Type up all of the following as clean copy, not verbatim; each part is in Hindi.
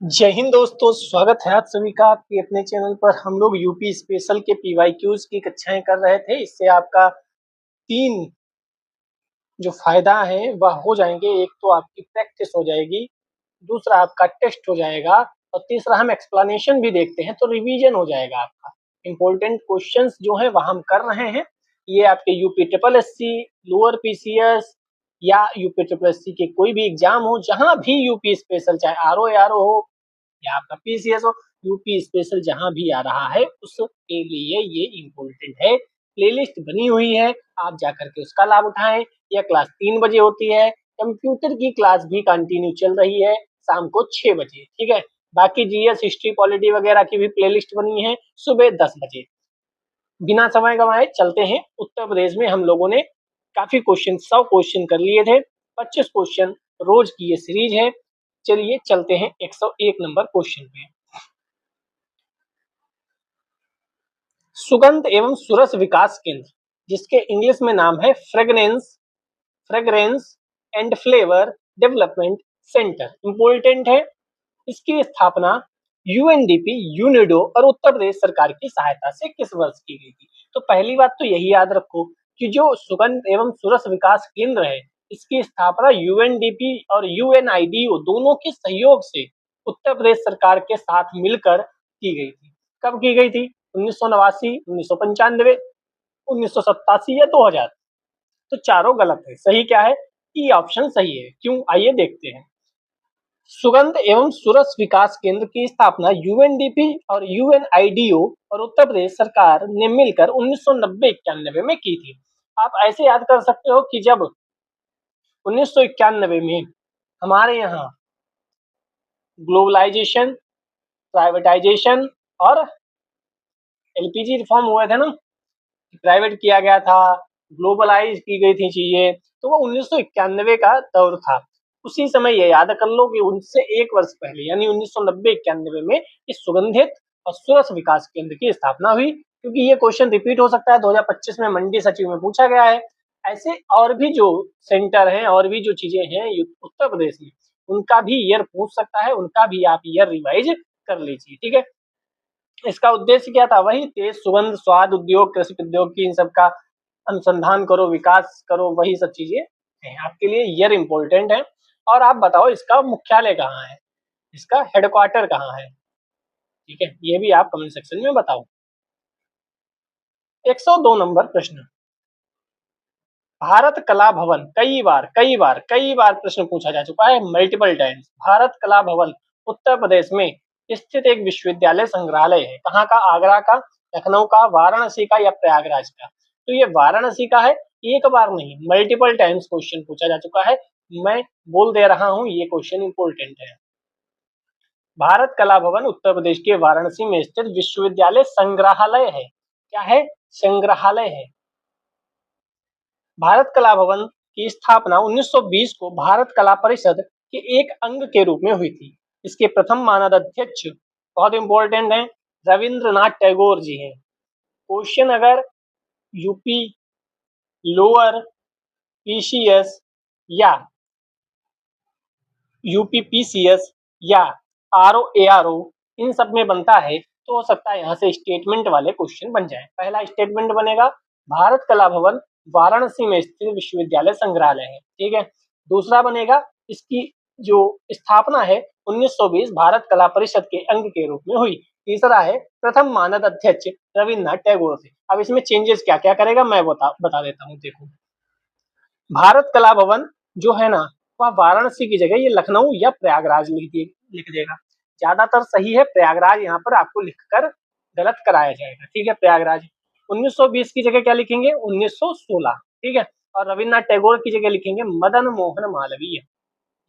जय हिंद दोस्तों, स्वागत है आप सभी का आपके अपने चैनल पर। हम लोग यूपी स्पेशल के पीवाईक्यूज की कक्षाएं कर रहे थे। इससे आपका 3 जो फायदा है वह हो जाएंगे। एक तो आपकी प्रैक्टिस हो जाएगी, दूसरा आपका टेस्ट हो जाएगा और तीसरा हम एक्सप्लेनेशन भी देखते हैं तो रिवीजन हो जाएगा आपका। इंपॉर्टेंट क्वेश्चंस जो है वह हम कर रहे हैं। ये आपके UP triple SC, lower PCS या यूपी ट्रिपल एससी के कोई भी एग्जाम हो, जहां भी यूपी स्पेशल चाहे आरओ आरओ हो या आपका पीसीएस हो, यूपी स्पेशल जहां भी आ रहा है उसके लिए ये इम्पोर्टेंट है। प्लेलिस्ट बनी हुई है, आप जाकर के उसका लाभ उठाएं। यह क्लास 3 बजे होती है। कंप्यूटर की क्लास भी कंटिन्यू चल रही है शाम को 6 बजे, ठीक है। बाकी जीएस, हिस्ट्री, पॉलिटी वगैरह की भी प्लेलिस्ट बनी है सुबह 10 बजे। बिना समय गंवाए चलते हैं। उत्तर प्रदेश में हम लोगों ने काफी क्वेश्चन, 100 क्वेश्चन कर लिए थे। 25 क्वेश्चन रोज की ये सीरीज है। चलिए चलते हैं 101 नंबर क्वेश्चन पे। सुगंध एवं सुरस विकास केंद्र, जिसके इंग्लिश में नाम है fragrance and flavour development centre, important है। इसकी स्थापना यूएनडीपी, यूनिडो और उत्तर प्रदेश सरकार की सहायता से किस वर्ष की गई थी? तो पहली बात तो यही याद रखो कि जो सुगंध एवं सुरस विकास केंद्र है, इसकी स्थापना यूएनडीपी और यूएनआईडीओ दोनों के सहयोग से उत्तर प्रदेश सरकार के साथ मिलकर की गई थी। कब की गई थी? 1989, 1995, 1987 या 2000? तो चारों गलत है। सही क्या है? ई ऑप्शन सही है। क्यों? आइए देखते हैं। सुगंध एवं सुरस विकास केंद्र की स्थापना यूएनडीपी और यूएनआईडीओ और उत्तर प्रदेश सरकार ने मिलकर 1990-91 में की थी। आप ऐसे याद कर सकते हो कि जब 1991 में हमारे यहाँ ग्लोबलाइजेशन, प्राइवेटाइजेशन और एलपीजी रिफॉर्म हुए थे ना, प्राइवेट किया गया था, ग्लोबलाइज की गई थी चीजें, तो वो 1991 का दौर था। उसी समय ये याद कर लो कि उनसे 1 वर्ष पहले यानी 1990-91 में इस सुगंधित और सुरस विकास केंद्र की स्थापना हुई। क्योंकि ये क्वेश्चन रिपीट हो सकता है, 2025 में मंडी सचिव में पूछा गया है। ऐसे और भी जो सेंटर हैं और भी जो चीजें हैं उत्तर प्रदेश में, उनका भी ईयर पूछ सकता है, उनका भी आप ईयर रिवाइज कर लीजिए, ठीक है। इसका उद्देश्य क्या था? वही तेज सुगंध, स्वाद उद्योग, कृषि उद्योग की इन सब का अनुसंधान करो, विकास करो, वही सब चीजें हैं। आपके लिए ईयर इंपॉर्टेंट है। और आप बताओ इसका मुख्यालय कहाँ है, इसका हेडक्वार्टर कहाँ है, ठीक है, ये भी आप कमेंट सेक्शन में बताओ। 102 नंबर प्रश्न। भारत कला भवन, कई बार प्रश्न पूछा जा चुका है, मल्टीपल टाइम्स। भारत कला भवन उत्तर प्रदेश में स्थित एक विश्वविद्यालय संग्रहालय है। कहाँ का? आगरा का, लखनऊ का, वाराणसी का या प्रयागराज का? तो ये वाराणसी का है। एक बार नहीं, मल्टीपल टाइम्स क्वेश्चन पूछा जा चुका है। मैं बोल दे रहा हूँ, ये क्वेश्चन इंपॉर्टेंट है। भारत कला भवन उत्तर प्रदेश के वाराणसी में स्थित विश्वविद्यालय संग्रहालय है। क्या है? संग्रहालय है। भारत कला भवन की स्थापना 1920 को भारत कला परिषद के एक अंग के रूप में हुई थी। इसके प्रथम मानद अध्यक्ष, बहुत इंपॉर्टेंट है, रविंद्रनाथ टैगोर जी हैं। क्वेश्चन अगर यूपी लोअर पीसीएस या यूपी पीसीएस या आरओ एआरओ इन सब में बनता है तो हो सकता है यहाँ से स्टेटमेंट वाले क्वेश्चन बन जाए। पहला स्टेटमेंट बनेगा भारत कला भवन वाराणसी में स्थित विश्वविद्यालय संग्रहालय है, ठीक है। दूसरा बनेगा इसकी जो स्थापना है 1920 भारत कला परिषद के अंग के रूप में हुई। तीसरा है प्रथम मानद अध्यक्ष रविन्द्रनाथ टैगोर थे। अब इसमें चेंजेस क्या क्या करेगा मैं बता देता हूँ। देखो, भारत कला भवन जो है ना, वह वाराणसी की जगह ये लखनऊ या प्रयागराज लिख देगा। ज्यादातर सही है प्रयागराज, यहाँ पर आपको लिखकर गलत कराया जाएगा, ठीक है, प्रयागराज। 1920 की जगह क्या लिखेंगे? 1916, ठीक है। और रविन्द्रनाथ टैगोर की जगह लिखेंगे मदन मोहन मालवीय,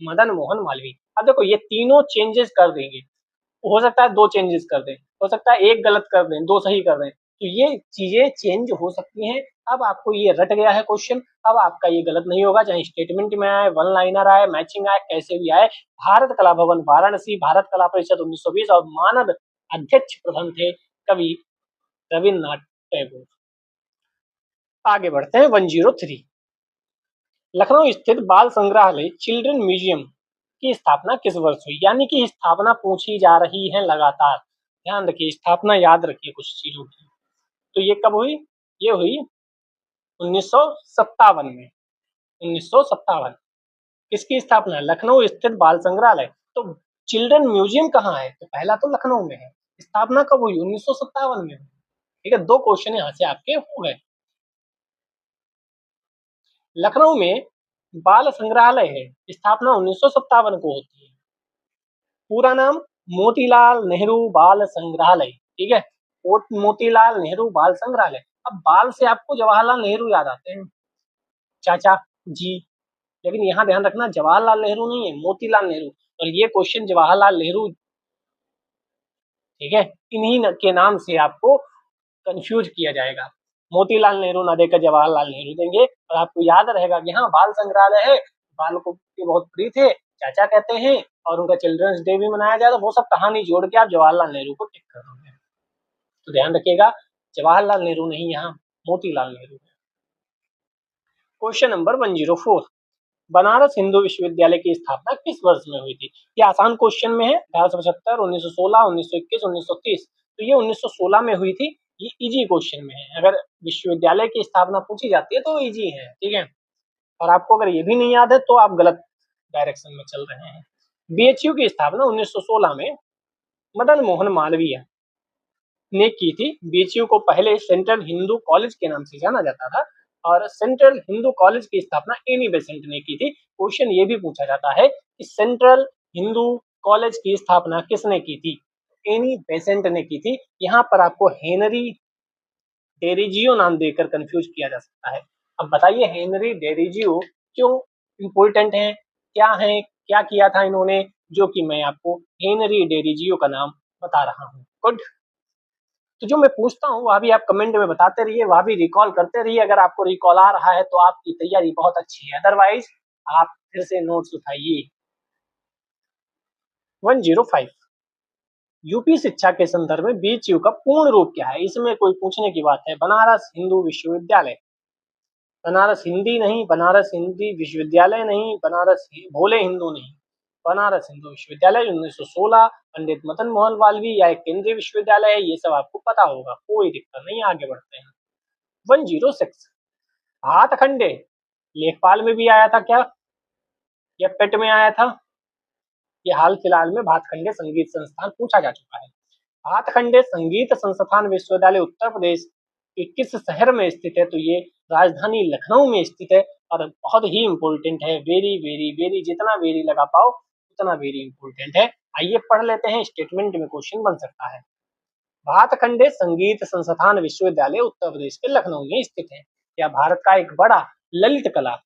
मदन मोहन मालवीय। अब देखो ये तीनों चेंजेस कर देंगे। हो सकता है 2 चेंजेस कर दें, हो सकता है 1 गलत कर दें, 2 सही कर दें, तो ये चीजें चेंज हो सकती हैं। अब आपको ये रट गया है क्वेश्चन, अब आपका ये गलत नहीं होगा, चाहे स्टेटमेंट में आए, वन लाइनर आए, मैचिंग आए, कैसे भी आए। भारत कला भवन वाराणसी, भारत कला परिषद 1920 और मानद अध्यक्ष प्रथम थे कवि रविन्द्रनाथ टैगोर। आगे बढ़ते हैं 103। लखनऊ स्थित बाल संग्रहालय चिल्ड्रन म्यूजियम की स्थापना किस वर्ष हुई, यानी कि स्थापना पूछी जा रही है लगातार। ध्यान रखिए, स्थापना याद रखिए कुछ चीजों की। तो ये कब हुई? ये हुई 1957 में। 1957 किसकी स्थापना? लखनऊ स्थित बाल संग्रहालय। तो चिल्ड्रन म्यूजियम कहाँ है? तो पहला तो लखनऊ में है। स्थापना कब हुई? 1957 में। ठीक है, 2 क्वेश्चन यहाँ से आपके हो गए। लखनऊ में बाल संग्रहालय है, स्थापना 1957 को होती है। पूरा नाम मोतीलाल नेहरू बाल संग्रहालय। ठीक है, मोतीलाल नेहरू बाल संग्रहालय। अब बाल से आपको जवाहरलाल नेहरू याद आते हैं, चाचा जी, लेकिन यहाँ ध्यान रखना जवाहरलाल नेहरू नहीं है, मोतीलाल नेहरू। और ये क्वेश्चन जवाहरलाल नेहरू, ठीक है, इन्हीं के नाम से आपको कंफ्यूज किया जाएगा। मोतीलाल नेहरू ना देकर जवाहरलाल नेहरू देंगे और आपको याद रहेगा कि हाँ बाल संग्रहालय है, बाल को बहुत प्रिय थे, चाचा कहते हैं, और उनका चिल्ड्रंस डे भी मनाया जाए, तो वो सब कहानी जोड़ के आप जवाहरलाल नेहरू को टिक कर दोगे। तो ध्यान रखिएगा, जवाहरलाल नेहरू नहीं, यहाँ मोतीलाल नेहरू है। क्वेश्चन नंबर 104, बनारस हिंदू विश्वविद्यालय की स्थापना किस वर्ष में हुई थी? ये आसान क्वेश्चन में है, 1875, 1916, 1921, 1930। तो ये 1916 में हुई थी। ये इजी क्वेश्चन में है, अगर विश्वविद्यालय की स्थापना पूछी जाती है तो इजी है। ठीक है, और आपको अगर ये भी नहीं याद है तो आप गलत डायरेक्शन में चल रहे हैं। बीएचयू की स्थापना 1916 में मदन मोहन मालवीय ने की थी। बीएचयू को पहले सेंट्रल हिंदू कॉलेज के नाम से जाना जाता था, और सेंट्रल हिंदू कॉलेज की स्थापना एनी बेसेंट ने की थी। क्वेश्चन ये भी पूछा जाता है कि सेंट्रल हिंदू कॉलेज की स्थापना किसने की थी? एनी बेसेंट ने की थी। यहाँ पर आपको हेनरी डेरिजियो नाम देकर कंफ्यूज किया जा सकता है। अब बताइए हेनरी डेरिजियो क्यों इंपॉर्टेंट है, क्या है, क्या किया था इन्होंने, जो कि मैं आपको हेनरी डेरिजियो का नाम बता रहा हूँ। गुड। तो जो मैं पूछता हूँ वह भी आप कमेंट में बताते रहिए, वह भी रिकॉल करते रहिए। अगर आपको रिकॉल आ रहा है तो आपकी तैयारी बहुत अच्छी है, अदरवाइज आप फिर से नोट्स उठाइए। 105, यूपी शिक्षा के संदर्भ में बीएचयू का पूर्ण रूप क्या है? इसमें कोई पूछने की बात है? बनारस हिंदू विश्वविद्यालय। बनारस हिंदी नहीं, बनारस हिंदी विश्वविद्यालय नहीं, बनारस भोले हिंदू नहीं, बनारस हिंदू विश्वविद्यालय 1916, पंडित मदन मोहन मालवीय या एक केंद्रीय विश्वविद्यालय है, ये सब आपको पता होगा, कोई दिक्कत नहीं। आगे बढ़ते हैं। 106, भातखंडे लेखपाल में भी आया था क्या, या पेट में आया था? ये हाल फिलहाल में भातखंडे संगीत संस्थान पूछा जा चुका है। भातखंडे संगीत संस्थान विश्वविद्यालय उत्तर प्रदेश के किस शहर में स्थित है? तो ये राजधानी लखनऊ में स्थित है, और बहुत ही इंपॉर्टेंट है। वेरी वेरी वेरी, जितना वेरी लगा पाओ उतना वेरी इंपॉर्टेंट है। आइए पढ़ लेते हैं, स्टेटमेंट में क्वेश्चन बन सकता है। भातखंडे संगीत संस्थान विश्वविद्यालय उत्तर प्रदेश के लखनऊ में स्थित है। यह भारत का एक बड़ा ललित कला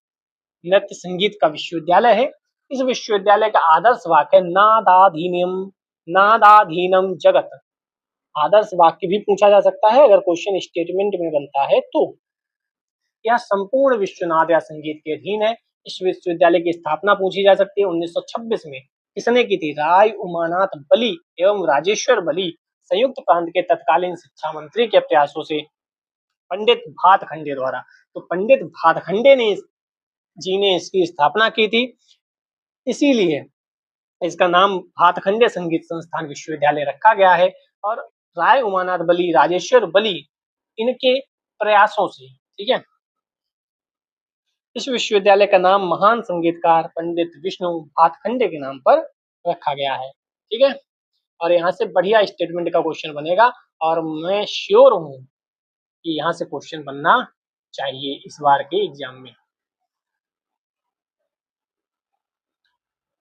नृत्य संगीत का विश्वविद्यालय है। इस विश्वविद्यालय का आदर्श वाक्य है नादाधीनम, नादाधीनम जगत। आदर्श वाक्य भी पूछा जा सकता है अगर क्वेश्चन स्टेटमेंट में बनता है तो। यह संपूर्ण विश्व नाद या संगीत के अधीन है। इस विश्वविद्यालय की स्थापना पूछी जा सकती है 1926 में। किसने की थी? राय उमानाथ बली एवं राजेश्वर बली संयुक्त प्रांत के तत्कालीन शिक्षा मंत्री के प्रयासों से पंडित भातखंडे द्वारा। तो पंडित भातखंडे ने जी ने इसकी स्थापना की थी, इसीलिए इसका नाम भातखंडे संगीत संस्थान विश्वविद्यालय रखा गया है। और राय उमानाथ बली, राजेश्वर बली, इनके प्रयासों से, ठीक है, इस विश्वविद्यालय का नाम महान संगीतकार पंडित विष्णु भातखंडे के नाम पर रखा गया है। ठीक है, और यहाँ से बढ़िया स्टेटमेंट का क्वेश्चन बनेगा, और मैं श्योर हूं कि यहाँ से क्वेश्चन बनना चाहिए इस बार के एग्जाम में।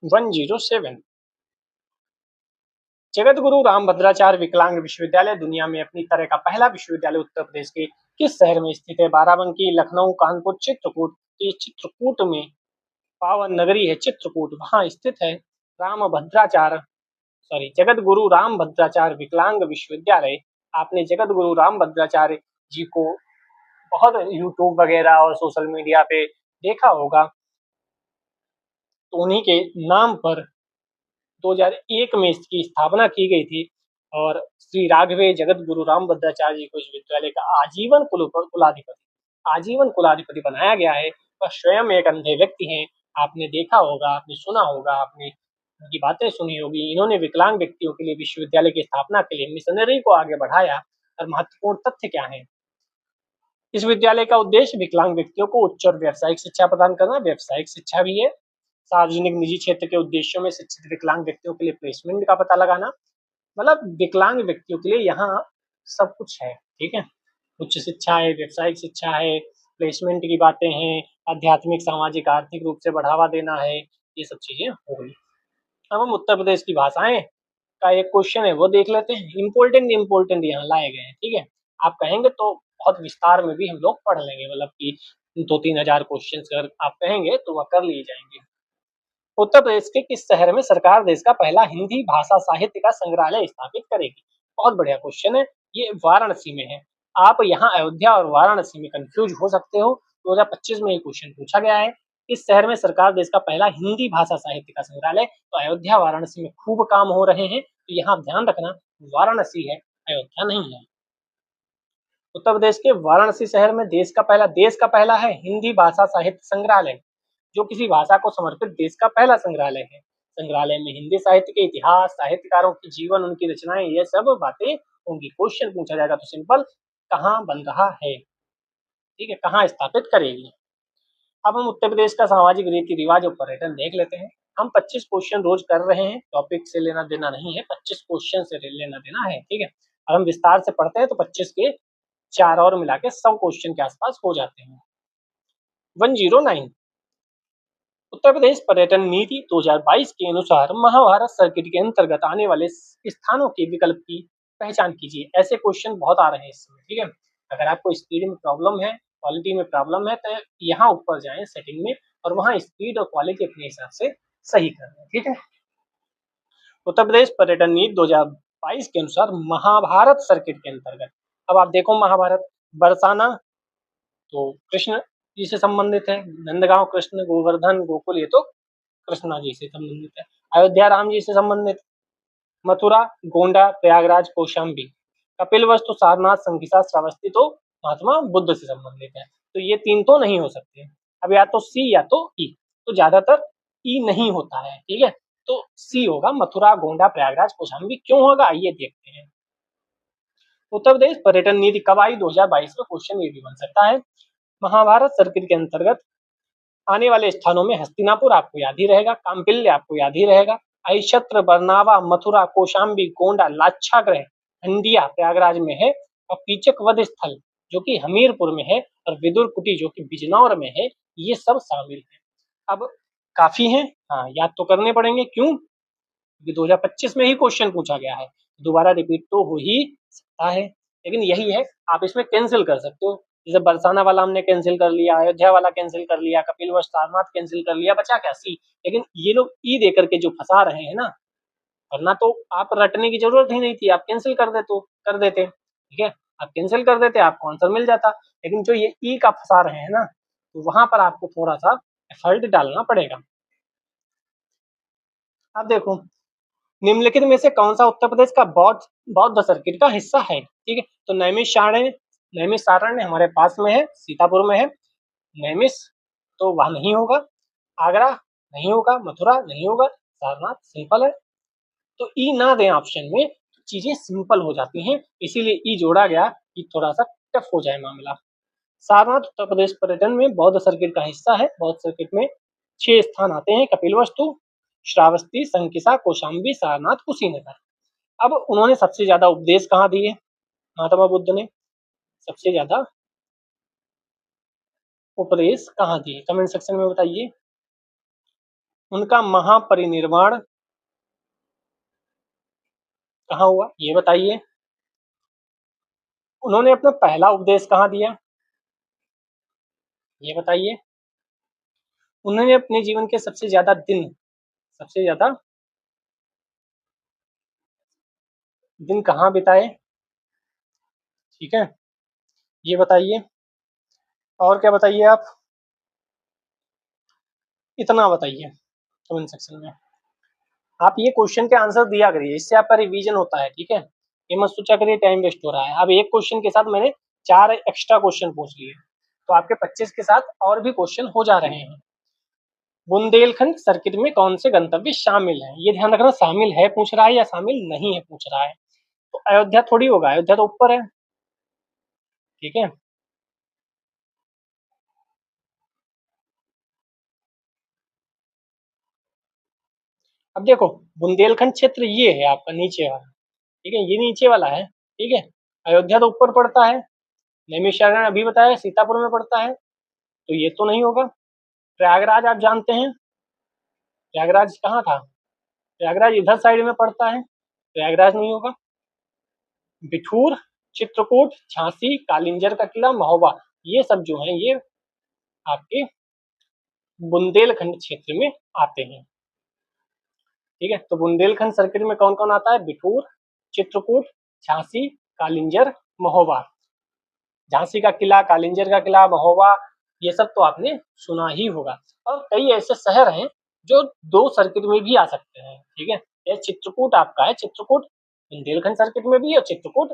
107, जगत गुरु रामभद्राचार्य विकलांग विश्वविद्यालय दुनिया में अपनी तरह का पहला विश्वविद्यालय उत्तर प्रदेश के किस शहर में स्थित है? बाराबंकी, लखनऊ, कानपुर, चित्रकूट। ये चित्रकूट में पावन नगरी है चित्रकूट, वहां स्थित है रामभद्राचार्य, सॉरी, जगत गुरु रामभद्राचार्य विकलांग विश्वविद्यालय। आपने जगत गुरु रामभद्राचार्य जी को बहुत यूट्यूब वगैरह और सोशल मीडिया पे देखा होगा। तो उन्हीं के नाम पर 2001 में इसकी स्थापना की गई थी, और श्री राघवे जगत गुरु रामभद्राचार्य जी को इस विद्यालय का आजीवन कुलाधिपति बनाया गया है। वह स्वयं एक अंधे व्यक्ति हैं। आपने देखा होगा, आपने सुना होगा, आपने उनकी बातें सुनी होगी। इन्होंने विकलांग व्यक्तियों के लिए विश्वविद्यालय की स्थापना के लिए मिशनरी को आगे बढ़ाया। और महत्वपूर्ण तथ्य क्या है? इस विद्यालय का उद्देश्य विकलांग व्यक्तियों को उच्च और व्यावसायिक शिक्षा प्रदान करना, व्यावसायिक शिक्षा भी है। सार्वजनिक निजी क्षेत्र के उद्देश्यों में शिक्षित विकलांग व्यक्तियों के लिए प्लेसमेंट का पता लगाना। मतलब विकलांग व्यक्तियों के लिए यहाँ सब कुछ है, ठीक है। उच्च शिक्षा है, व्यावसायिक शिक्षा है, प्लेसमेंट की बातें हैं, आध्यात्मिक, सामाजिक, आर्थिक रूप से बढ़ावा देना है, ये सब चीजें हो गई। अब हम उत्तर प्रदेश की भाषाएं का एक क्वेश्चन है वो देख लेते हैं। इम्पोर्टेंट इम्पोर्टेंट यहाँ लाए गए हैं, ठीक है। आप कहेंगे तो बहुत विस्तार में भी हम लोग पढ़ लेंगे, मतलब कि 2-3 हजार क्वेश्चन अगर आप कहेंगे तो वह कर लिए जाएंगे। उत्तर प्रदेश के किस शहर में सरकार देश का पहला हिंदी भाषा साहित्य का संग्रहालय स्थापित करेगी? बहुत बढ़िया क्वेश्चन है। ये वाराणसी में है। आप यहाँ अयोध्या और वाराणसी में कंफ्यूज हो सकते हो। 2025 में ये क्वेश्चन पूछा गया है। इस शहर में सरकार देश का पहला हिंदी भाषा साहित्य का संग्रहालय, तो अयोध्या वाराणसी में खूब काम हो रहे हैं, तो यहाँ आप ध्यान रखना वाराणसी है, अयोध्या नहीं है। उत्तर प्रदेश के वाराणसी शहर में देश का पहला है हिंदी भाषा साहित्य संग्रहालय, जो किसी भाषा को समर्पित देश का पहला संग्रहालय है। संग्रहालय में हिंदी साहित्य के इतिहास, साहित्यकारों के जीवन, उनकी रचनाएं, ये सब बातें होंगी। क्वेश्चन पूछा जाएगा तो सिंपल, कहाँ बन रहा है, ठीक है, कहाँ स्थापित करेगी। अब हम उत्तर प्रदेश का सामाजिक रीति रिवाज और पर्यटन देख लेते हैं। हम 25 क्वेश्चन रोज कर रहे हैं, टॉपिक से लेना देना नहीं है, 25 क्वेश्चन से लेना देना है, ठीक है। अब हम विस्तार से पढ़ते हैं तो 25 के 4 और मिला के 100 क्वेश्चन के आसपास हो जाते हैं। 109 उत्तर प्रदेश पर्यटन नीति 2022 के अनुसार महाभारत सर्किट के अंतर्गत आने वाले स्थानों के विकल्प की पहचान कीजिए। ऐसे क्वेश्चन बहुत आ रहे हैं इस समय, ठीक है। अगर आपको स्पीड में प्रॉब्लम है, क्वालिटी में प्रॉब्लम है, तो यहाँ ऊपर जाएं सेटिंग में और वहाँ स्पीड और क्वालिटी अपने हिसाब से सही कर लें, ठीक है। उत्तर प्रदेश पर्यटन नीति 2022 के अनुसार महाभारत सर्किट के अंतर्गत, अब आप देखो महाभारत, बरसाना तो कृष्ण जी से संबंधित है, नंदगांव कृष्ण, गोवर्धन, गोकुल ये तो कृष्णा जी से संबंधित है, अयोध्या राम जी से संबंधित, मथुरा, गोंडा, प्रयागराज, कौशाम्बी, कपिलवस्तु, सारनाथ, संकिसा, श्रावस्ती तो महात्मा बुद्ध से संबंधित है। तो ये 3 तो नहीं हो सकते। अब या तो सी या तो ई, तो ज्यादातर ई नहीं होता है, ठीक है। तो सी होगा, मथुरा, गोंडा, प्रयागराज, कौशाम्बी। क्यों होगा आइए देखते हैं। उत्तर प्रदेश पर्यटन नीति कब आई? 2022 में। क्वेश्चन ये भी बन सकता है। महाभारत सर्किट के अंतर्गत आने वाले स्थानों में हस्तिनापुर आपको याद ही रहेगा, काम्पिल्य आपको याद ही रहेगा, अहिछत्र, बरनावा, मथुरा, कौशाम्बी, गोंडा, लाक्षागृह, हंडिया प्रयागराज में है, और कीचक वध स्थल जो कि हमीरपुर में है, और विदुर कुटी जो कि बिजनौर में है, ये सब शामिल है। अब काफी है, हाँ याद तो करने पड़ेंगे। क्यों? क्योंकि 2025 में ही क्वेश्चन पूछा गया है, दोबारा रिपीट तो हो ही सकता है। लेकिन यही है, आप इसमें कैंसिल कर सकते हो। जैसे बरसाना वाला हमने कैंसिल कर लिया, अयोध्या वाला कैंसिल कर लिया, कपिलवस्तु, सारनाथ कैंसिल कर लिया, बचा क्या? सी। लेकिन ये लोग ई दे करके जो फंसा रहे हैं ना, वरना तो आप रटने की जरूरत ही नहीं थी, आप कैंसिल कर देते, ठीक है। आप कैंसिल कर देते, आपको आंसर मिल जाता। लेकिन जो ये ई का फंसा रहे हैं ना, तो वहां पर आपको थोड़ा सा एफर्ट डालना पड़ेगा। अब देखो, निम्नलिखित में से कौन सा उत्तर प्रदेश का बौद्ध बौद्ध सर्किट का हिस्सा है? ठीक है, तो नैमिषारण्य हमारे पास में है, सीतापुर में है। नैमिष तो वह नहीं होगा, आगरा नहीं होगा, मथुरा नहीं होगा, सारनाथ सिंपल है। तो ई ना दें ऑप्शन में, चीजें सिंपल हो जाती हैं, इसीलिए ई जोड़ा गया कि थोड़ा सा टफ हो जाए मामला। सारनाथ उत्तर प्रदेश पर्यटन में बौद्ध सर्किट का हिस्सा है। बौद्ध सर्किट में 6 स्थान आते हैं, कपिलवस्तु, श्रावस्ती, संकिसा, कौशाम्बी, सारनाथ, कुशीनगर। अब उन्होंने सबसे ज्यादा उपदेश कहाँ दिए? महात्मा बुद्ध ने सबसे ज्यादा उपदेश कहाँ दिए? कमेंट सेक्शन में बताइए। उनका महापरिनिर्वाण कहाँ हुआ ये बताइए। उन्होंने अपना पहला उपदेश कहाँ दिया ये बताइए। उन्होंने अपने जीवन के सबसे ज्यादा दिन कहाँ बिताए? ठीक है, ये बताइए। और क्या बताइए आप? इतना बताइए कमेंट सेक्शन में। आप ये क्वेश्चन के आंसर दिया करिए, इससे आपका रिवीजन होता है, ठीक है। ये मत सोचा करिए टाइम वेस्ट हो रहा है। अब एक क्वेश्चन के साथ मैंने 4 एक्स्ट्रा क्वेश्चन पूछ लिए, तो आपके 25 के साथ और भी क्वेश्चन हो जा रहे हैं। बुंदेलखंड सर्किट में कौन से गंतव्य शामिल है? ये ध्यान रखना, शामिल है पूछ रहा है या शामिल नहीं है पूछ रहा है। तो अयोध्या थोड़ी होगा, अयोध्या तो ऊपर है। ठीक है, अब देखो बुंदेलखंड क्षेत्र ये है आपका नीचे वाला। ठीक है, ये नीचे वाला है। ठीक है, अयोध्या तो ऊपर पड़ता है। नैमिषारण्य अभी बताया सीतापुर में पड़ता है, तो ये तो नहीं होगा। प्रयागराज आप जानते हैं, प्रयागराज कहाँ था? प्रयागराज इधर साइड में पड़ता है, प्रयागराज नहीं होगा। बिठूर, चित्रकूट, झांसी, कालिंजर का किला, महोबा, ये सब जो है ये आपके बुंदेलखंड क्षेत्र में आते हैं। ठीक है, तो बुंदेलखंड सर्किट में कौन कौन आता है? बिठूर, चित्रकूट, झांसी, कालिंजर, महोबा। झांसी का किला, कालिंजर का किला, महोबा, ये सब तो आपने सुना ही होगा। और कई ऐसे शहर हैं जो दो सर्किट में भी आ सकते हैं। ठीक है, ये चित्रकूट आपका है, चित्रकूट बुंदेलखंड सर्किट में भी है, चित्रकूट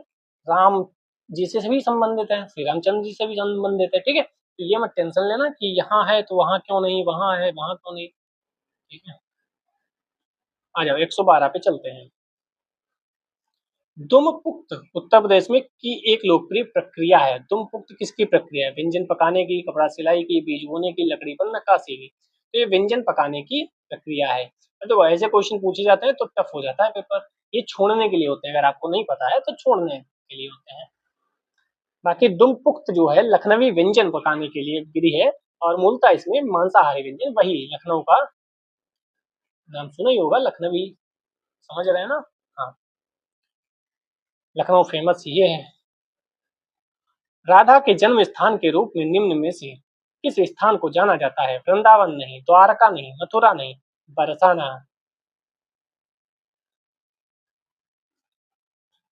राम जी से भी संबंधित है, श्री रामचंद्र जी से भी संबंधित है। ठीक है, तो ये मत टेंशन लेना कि यहाँ है तो वहां क्यों नहीं, वहां है वहां क्यों नहीं। ठीक है, आ जाओ 112 पे चलते हैं। दुमपुक्त उत्तर प्रदेश में की एक लोकप्रिय प्रक्रिया है। दुमपुक्त किसकी प्रक्रिया है? व्यंजन पकाने की, कपड़ा सिलाई की, बीज बोने की, लकड़ी पर नक्काशी की। तो ये व्यंजन पकाने की प्रक्रिया है। तो ऐसे क्वेश्चन पूछे जाते हैं तो टफ हो जाता है पेपर। ये छोड़ने के लिए होते हैं, अगर आपको नहीं पता है तो छोड़ने के लिए होते हैं। बाकी दुमपुक्त जो है लखनवी व्यंजन पकाने के लिए विधि है, और मूलतः इसमें मांसाहारी व्यंजन, वही लखनऊ का नाम सुना ही होगा, लखनवी, समझ रहे हैं ना? हाँ, लखनऊ फेमस ये है। राधा के जन्म स्थान के रूप में निम्न में से किस स्थान को जाना जाता है? वृंदावन नहीं, द्वारका नहीं, मथुरा नहीं, बरसाना।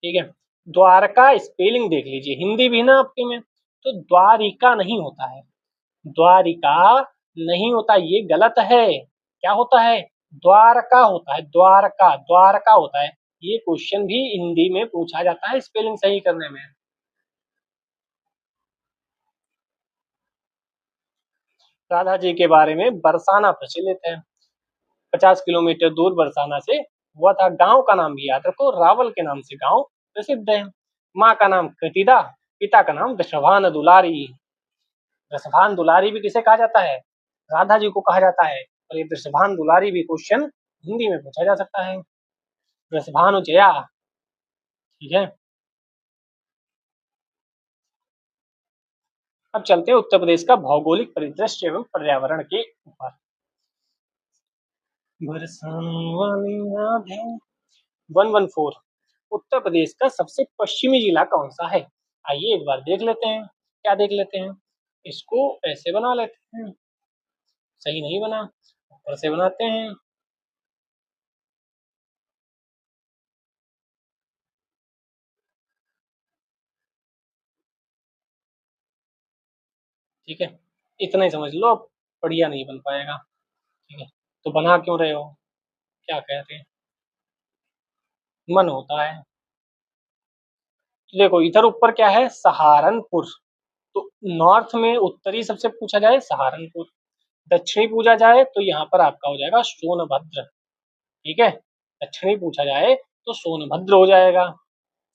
ठीक है, द्वारका स्पेलिंग देख लीजिए, हिंदी भी ना आपके में, तो द्वारिका नहीं होता है, द्वारिका नहीं होता, ये गलत है। क्या होता है? द्वारका होता है, द्वारका, द्वारका होता है। ये क्वेश्चन भी हिंदी में पूछा जाता है स्पेलिंग सही करने में। राधा जी के बारे में बरसाना प्रचलित है। 50 किलोमीटर दूर बरसाना से हुआ था। गांव का नाम भी याद रखो, रावल के नाम से गांव प्रसिद्ध है। माँ का नाम कृतिदा, पिता का नाम वृषभान दुलारी। वृषभान दुलारी भी किसे कहा जाता है? राधा जी को कहा जाता है। और ये वृषभान दुलारी भी क्वेश्चन हिंदी में पूछा जा सकता है। वृषभानु जया। ठीक है, अब चलते हैं उत्तर प्रदेश का भौगोलिक परिदृश्य एवं पर्यावरण के ऊपर। बरसाने वाली राधे। 114, उत्तर प्रदेश का सबसे पश्चिमी जिला कौन सा है? आइए एक बार देख लेते हैं। क्या देख लेते हैं? इसको ऐसे बना लेते हैं, सही नहीं बना, ऊपर से बनाते हैं। ठीक है, इतना ही समझ लो, अब बढ़िया नहीं बन पाएगा। ठीक है, तो बना क्यों रहे हो? क्या कह रहे हैं? मन होता है। तो देखो इधर ऊपर क्या है? सहारनपुर। तो नॉर्थ में उत्तरी सबसे पूछा जाए सहारनपुर, दक्षिणी पूछा जाए तो यहाँ पर आपका हो जाएगा सोनभद्र। ठीक है, दक्षिणी पूछा जाए तो सोनभद्र हो जाएगा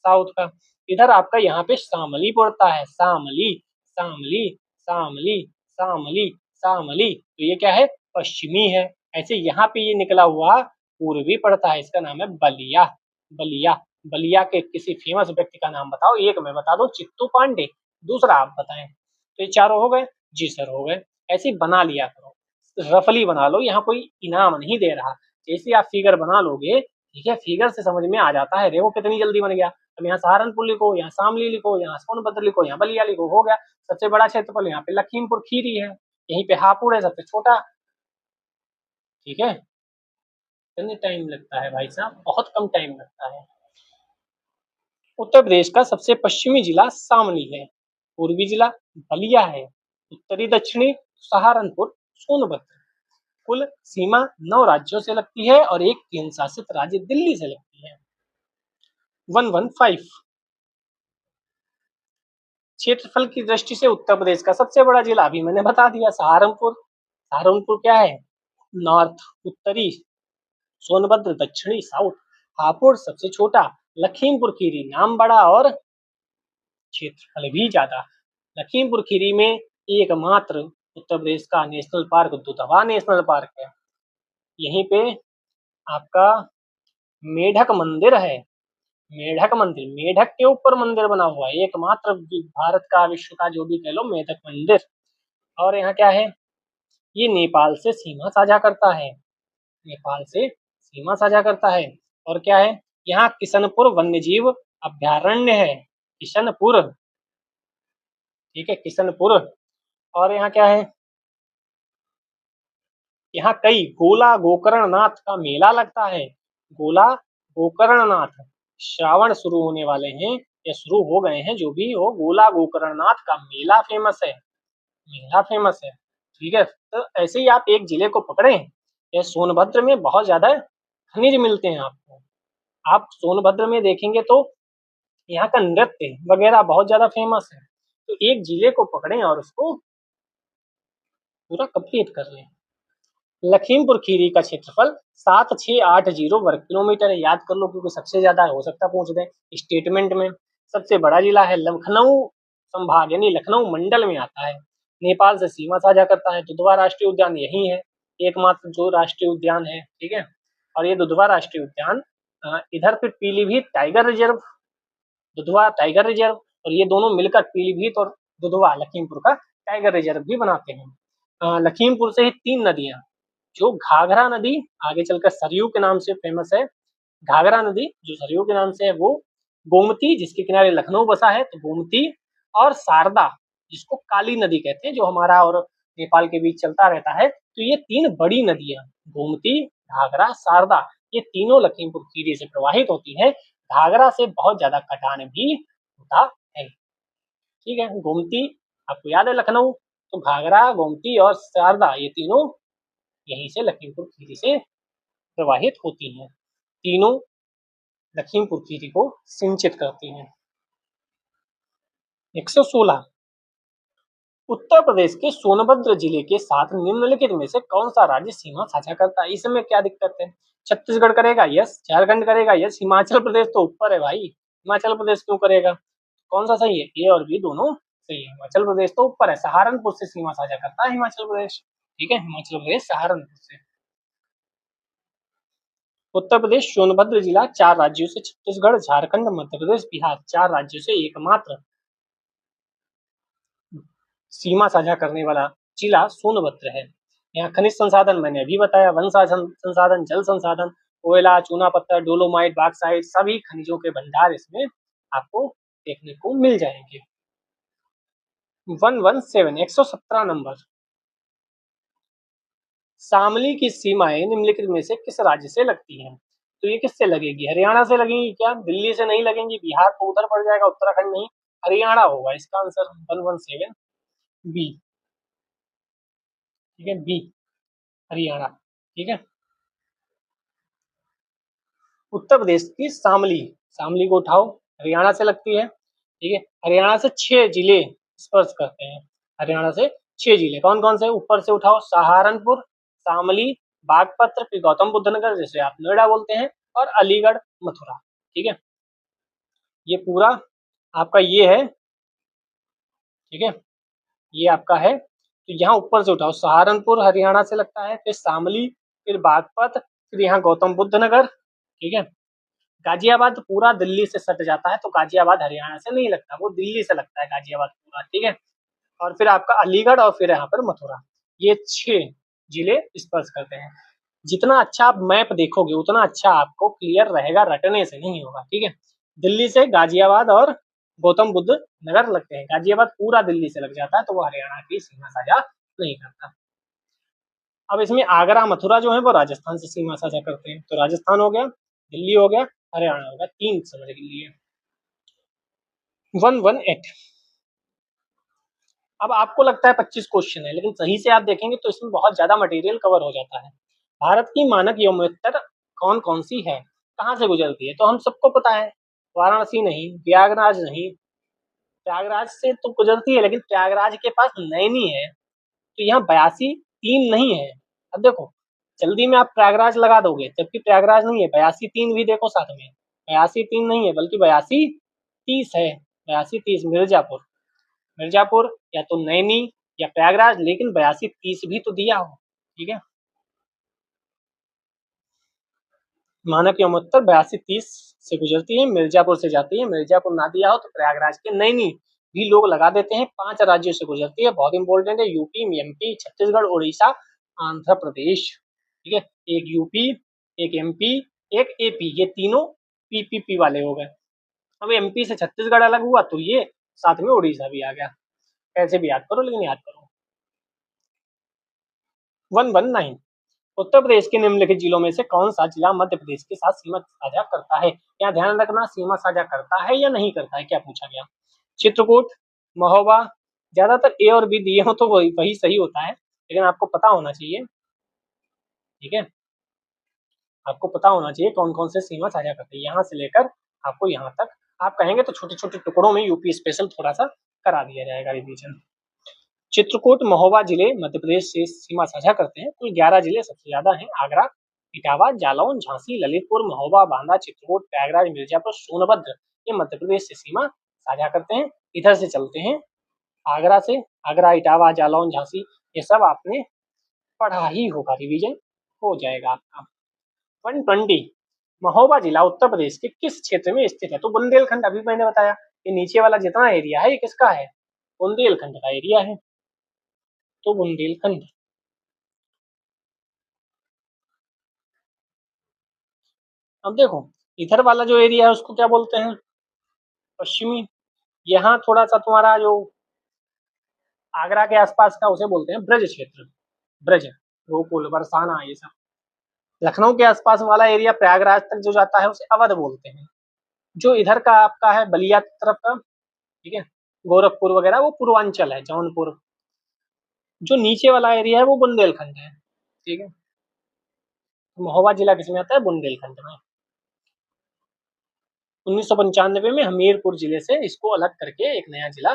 साउथ का। इधर आपका यहाँ पे शामली पड़ता है, शामली, शामली, शामली, शामली, शामली, तो ये क्या है? पश्चिमी है। ऐसे यहाँ पे ये निकला हुआ पूर्वी पड़ता है, इसका नाम है बलिया। बलिया, बलिया के किसी फेमस व्यक्ति का नाम बताओ, एक मैं बता दो, चित्तू पांडे, दूसरा आप बताएं। तो ये चारों हो गए। जी सर हो गए। ऐसे ही बना लिया करो, रफली बना लो, यहाँ कोई इनाम नहीं दे रहा। जैसे आप फिगर बना लोगे, ठीक है, फिगर से समझ में आ जाता है, देखो कितनी जल्दी बन गया। अब यहाँ सहारनपुर लिखो, यहाँ शामली लिखो, यहाँ सोनभद्र लिखो, यहाँ बलिया लिखो, हो गया। सबसे बड़ा क्षेत्रफल यहाँ पे लखीमपुर खीरी है, यहीं पे हापुड़ है सबसे छोटा। ठीक है, कितने टाइम लगता है भाई साहब? बहुत कम टाइम लगता है। उत्तर प्रदेश का सबसे पश्चिमी जिला शामली है, पूर्वी जिला बलिया है, उत्तरी दक्षिणी सहारनपुर, सोनभद्र। कुल सीमा 9 राज्यों से लगती है और एक केंद्र शासित राज्य दिल्ली से लगती है। 115, क्षेत्रफल की दृष्टि से उत्तर प्रदेश का सबसे बड़ा जिला अभी मैंने बता दिया, सहारनपुर। सहारनपुर क्या है? नॉर्थ उत्तरी, सोनभद्र दक्षिणी साउथ, हापुड़ सबसे छोटा, लखीमपुर खीरी नाम बड़ा और क्षेत्रफल भी ज्यादा। लखीमपुर खीरी में एकमात्र उत्तर प्रदेश का national park Dudhwa national park है। यहीं पे आपका मेढक मंदिर है। मेढक मंदिर, मेढक के ऊपर मंदिर बना हुआ है, एकमात्र भारत का, विश्व का, जो भी कह लो, मेढक मंदिर। और यहाँ क्या है, ये नेपाल से सीमा साझा करता है, नेपाल से सीमा साझा करता है। और क्या है, यहाँ किशनपुर वन्यजीव अभ्यारण्य है, किशनपुर, ठीक है, किशनपुर। और यहाँ क्या है, यहाँ कई गोला गोकर्णनाथ का मेला लगता है, गोला गोकर्णनाथ, श्रावण शुरू होने वाले हैं या शुरू हो गए हैं, जो भी हो, गोला गोकर्णनाथ का मेला फेमस है, मेला फेमस है, ठीक है। तो ऐसे ही आप एक जिले को पकड़े, ये सोनभद्र में बहुत ज्यादा खनिज मिलते हैं आपको। आप सोनभद्र में देखेंगे तो यहाँ का नृत्य वगैरह बहुत ज्यादा फेमस है। तो एक जिले को पकड़े और उसको पूरा कंप्लीट कर लें। लखीमपुर खीरी का क्षेत्रफल 7680 वर्ग किलोमीटर है, याद कर लो क्योंकि सबसे ज्यादा हो सकता पूछ दें स्टेटमेंट में। सबसे बड़ा जिला है, लखनऊ संभाग यानी लखनऊ मंडल में आता है, नेपाल से सीमा साझा करता है। दुधवा राष्ट्रीय उद्यान यही है, एकमात्र जो राष्ट्रीय उद्यान है, ठीक है। और ये दुधवा राष्ट्रीय उद्यान, इधर फिर Pilibhit tiger reserve, Dudhwa tiger reserve, और ये दोनों मिलकर पीलीभीत और दुधवा लखीमपुर का टाइगर रिजर्व भी बनाते हैं। लखीमपुर से ही 3 नदियां, जो घाघरा नदी आगे चलकर सरयू के नाम से फेमस है, घाघरा नदी जो सरयू के नाम से है वो, गोमती जिसके किनारे लखनऊ बसा है तो गोमती, और शारदा जिसको काली नदी कहते हैं, जो हमारा और नेपाल के बीच चलता रहता है। तो ये 3 बड़ी नदियां, गोमती, घाघरा, शारदा, ये तीनों लखीमपुर खीरी से प्रवाहित होती है। घाघरा से बहुत ज्यादा कटान भी होता है, ठीक है। गोमती आपको याद है लखनऊ, तो घाघरा, गोमती और शारदा ये तीनों यहीं से लखीमपुर खीरी से प्रवाहित होती हैं, तीनों लखीमपुर खीरी को सिंचित करती हैं। 116, उत्तर प्रदेश के सोनभद्र जिले के साथ निम्नलिखित में से कौन सा राज्य सीमा साझा करता है? इसमें क्या दिक्कत है? छत्तीसगढ़ करेगा यस, झारखंड करेगा यस, हिमाचल प्रदेश तो ऊपर है भाई, हिमाचल प्रदेश क्यों करेगा? कौन सा सही है? ए और बी दोनों सही है, हिमाचल प्रदेश तो ऊपर है, सहारनपुर से सीमा साझा करता है हिमाचल प्रदेश, ठीक है, हिमाचल प्रदेश सहारनपुर से। उत्तर प्रदेश सोनभद्र जिला 4 राज्यों से, छत्तीसगढ़, झारखंड, मध्य प्रदेश, बिहार, 4 राज्यों से एकमात्र सीमा साझा करने वाला जिला सोनभद्र है। यहाँ खनिज संसाधन मैंने अभी बताया, वन संसाधन, जल संसाधन, कोयला, चूना पत्थर, डोलोमाइट, बॉक्साइट, सभी खनिजों के भंडार इसमें आपको देखने को मिल जाएंगे। 117 नंबर, शामली की सीमाएं निम्नलिखित में से किस राज्य से लगती हैं? तो ये किससे लगेगी? हरियाणा से लगेंगी क्या? दिल्ली से नहीं लगेंगी, बिहार तो उधर पड़ जाएगा, उत्तराखंड नहीं, हरियाणा होगा इसका आंसर। 117 बी, ठीक है, बी हरियाणा, ठीक है। उत्तर प्रदेश की शामली, शामली को उठाओ, हरियाणा से लगती है, ठीक है। हरियाणा से 6 जिले स्पर्श करते हैं, हरियाणा से 6 जिले कौन कौन से? ऊपर से उठाओ, सहारनपुर, शामली, बागपत्र, फिर गौतम बुद्ध नगर जैसे आप नोएडा बोलते हैं, और अलीगढ़, मथुरा, ठीक है। ये पूरा आपका ये है, ठीक है, ये आपका है। तो यहाँ ऊपर से उठाओ, सहारनपुर हरियाणा से लगता है, फिर शामली, फिर बागपत, फिर यहाँ गौतम बुद्ध नगर, ठीक है। गाजियाबाद तो पूरा दिल्ली से सट जाता है, तो गाजियाबाद हरियाणा से नहीं लगता, वो दिल्ली से लगता है गाजियाबाद पूरा, ठीक है। और फिर आपका अलीगढ़, और फिर यहाँ पर मथुरा, ये 6 जिले स्पर्श करते हैं। जितना अच्छा आप मैप देखोगे उतना अच्छा आपको क्लियर रहेगा, रटने से नहीं होगा, ठीक है। दिल्ली से गाजियाबाद और गौतम बुद्ध नगर लगते हैं, गाजियाबाद पूरा दिल्ली से लग जाता है, तो वो हरियाणा की सीमा साझा नहीं करता। अब इसमें आगरा, मथुरा जो है वो राजस्थान से सीमा साझा करते हैं, तो राजस्थान हो गया, दिल्ली हो गया, हरियाणा हो गया, 3 समझ के लिए। 118, अब आपको लगता है 25 क्वेश्चन है, लेकिन सही से आप देखेंगे तो इसमें बहुत ज्यादा मटेरियल कवर हो जाता है। भारत की मानक यमुनोत्तर कौन कौन सी है, कहाँ से गुजरती है? तो हम सबको पता है, वाराणसी नहीं, प्रयागराज नहीं, प्रयागराज से तो गुजरती है लेकिन प्रयागराज के पास नैनी है, तो यहाँ 82 3 नहीं है। अब देखो, जल्दी में आप प्रयागराज लगा दोगे, जबकि प्रयागराज नहीं है। 82-3 भी देखो साथ में, 82-3 नहीं है बल्कि 82-30 है। 82-30 मिर्जापुर, मिर्जापुर या तो नैनी या प्रयागराज, लेकिन 82-30 भी तो दिया हो। ठीक है, मानक यमुनोत्तर 82-30 से गुजरती है, मिर्जापुर से जाती है। मिर्जापुर ना दिया हो तो प्रयागराज के नैनी भी लोग लगा देते हैं। 5 राज्यों से गुजरती है, बहुत इंपॉर्टेंट है। UP, MP, Chhattisgarh, Orissa, Andhra Pradesh. ठीक है, एक यूपी, एक एमपी, एक एपी, ये तीनों पीपीपी वाले हो गए। अब एमपी से छत्तीसगढ़ अलग हुआ तो ये साथ में उड़ीसा भी आ गया। कैसे भी याद करो, लेकिन याद करो। 119, उत्तर प्रदेश के निम्नलिखित जिलों में से कौन सा जिला मध्य प्रदेश के साथ सीमा साझा करता है? यहाँ ध्यान रखना, सीमा साझा करता है या नहीं करता है, क्या पूछा गया। चित्रकूट, महोबा, ज्यादातर ए और बी दिए हो तो वही सही होता है, लेकिन आपको पता होना चाहिए। ठीक है, आपको पता होना चाहिए कौन कौन से सीमा साझा करते हैं, यहाँ से लेकर आपको यहाँ तक। आप कहेंगे तो छोटे छोटे टुकड़ों में यूपी स्पेशल थोड़ा सा करा दिया जाएगा रिवीजन। चित्रकूट, महोबा जिले मध्य प्रदेश से सीमा साझा करते हैं। कुल 11 जिले सबसे ज्यादा हैं। आगरा, इटावा, जालौन, झांसी, ललितपुर, महोबा, बांदा, चित्रकूट, प्रयागराज, मिर्जापुर, सोनभद्र, ये मध्य प्रदेश से सीमा साझा करते हैं। इधर से चलते हैं आगरा से। आगरा, इटावा, जालौन, झांसी, ये सब आपने पढ़ा ही होगा, रिवीजन हो जाएगा आपका। 120, महोबा जिला उत्तर प्रदेश के किस क्षेत्र में स्थित है? तो बुंदेलखंड, अभी मैंने बताया, ये नीचे वाला जितना एरिया है ये किसका है? बुंदेलखंड का एरिया है, तो बुंदेलखंड। अब देखो, इधर वाला जो एरिया है उसको क्या बोलते हैं? पश्चिमी। यहाँ थोड़ा सा तुम्हारा जो आगरा के आसपास का उसे बोलते हैं ब्रज क्षेत्र। ब्रज, गोकुल, बरसाना, ये सब। लखनऊ के आसपास वाला एरिया प्रयागराज तक जो जाता है उसे अवध बोलते हैं। जो इधर का आपका है बलिया तरफ का, ठीक है, गोरखपुर वगैरह, वो पूर्वांचल है, जौनपुर। जो नीचे वाला एरिया है वो बुंदेलखंड है। ठीक है, महोबा जिला किसमें आता है? बुंदेलखंड में। 1995 में हमीरपुर जिले से इसको अलग करके एक नया जिला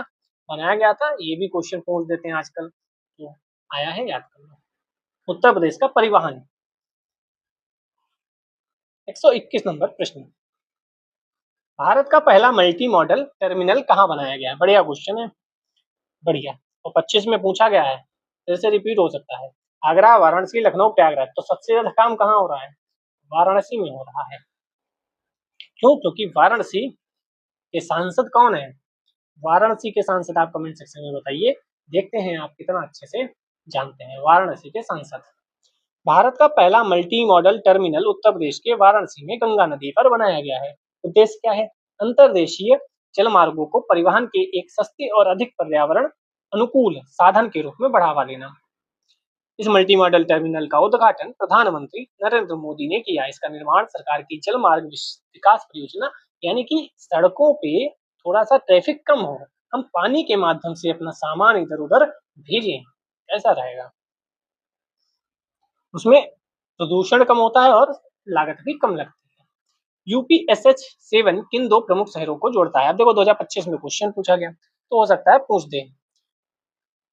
बनाया गया था। ये भी क्वेश्चन पूछ देते हैं आजकल, तो आया है, याद कर लो। उत्तर प्रदेश का परिवहन, 121 नंबर प्रश्न। भारत का पहला मल्टी मॉडल टर्मिनल कहाँ बनाया गया है? बढ़िया क्वेश्चन है, बढ़िया। और 25 में पूछा गया है, फिर से रिपीट हो सकता है। आगरा, वाराणसी, लखनऊ, प्रयागराज, तो सबसे ज्यादा काम कहाँ हो रहा है? वाराणसी में हो रहा है। क्यों? क्योंकि वाराणसी के सांसद कौन है? वाराणसी के सांसद आप कमेंट सेक्शन में बताइए, देखते हैं आप कितना अच्छे से जानते हैं वाराणसी के सांसद। भारत का पहला multi modal terminal Uttar Pradesh के वाराणसी में गंगा नदी पर बनाया गया है। उद्देश्य क्या है? अंतरदेशीय जल मार्गों को परिवहन के एक सस्ते और अधिक पर्यावरण अनुकूल साधन के रूप में बढ़ावा देना। इस मल्टी मॉडल टर्मिनल का उद्घाटन प्रधानमंत्री नरेंद्र मोदी ने किया। इसका निर्माण सरकार की जल मार्ग विकास परियोजना, यानी कि सड़कों पे थोड़ा सा ट्रैफिक कम हो, हम पानी के माध्यम से अपना सामान इधर उधर भेजें, ऐसा रहेगा। उसमें प्रदूषण कम होता है और लागत भी कम लगती है। यूपीएसएच 7 किन दो प्रमुख शहरों को जोड़ता है? अब देखो 2025 में क्वेश्चन पूछा गया, तो हो सकता है पूछ दे।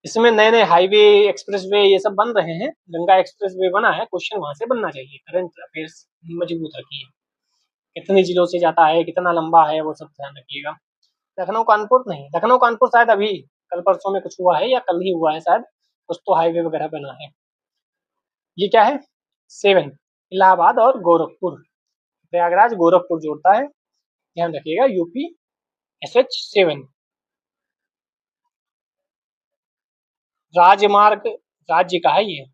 इसमें नए नए हाईवे, एक्सप्रेसवे ये सब बन रहे हैं। गंगा एक्सप्रेसवे बना है, क्वेश्चन वहां से बनना चाहिए। करंट अफेयर्स मजबूत रखिए, कितने जिलों से जाता है, कितना लंबा है, वो सब ध्यान रखिएगा। लखनऊ कानपुर नहीं, लखनऊ कानपुर शायद अभी कल परसों में कुछ हुआ है, या कल ही हुआ है शायद, कुछ तो हाईवे वगैरह बना है। ये क्या है? 7, इलाहाबाद और गोरखपुर। प्रयागराज गोरखपुर जोड़ता है, ध्यान रखिएगा। यूपीएसएच 7 राजमार्ग, राज्य का है ये।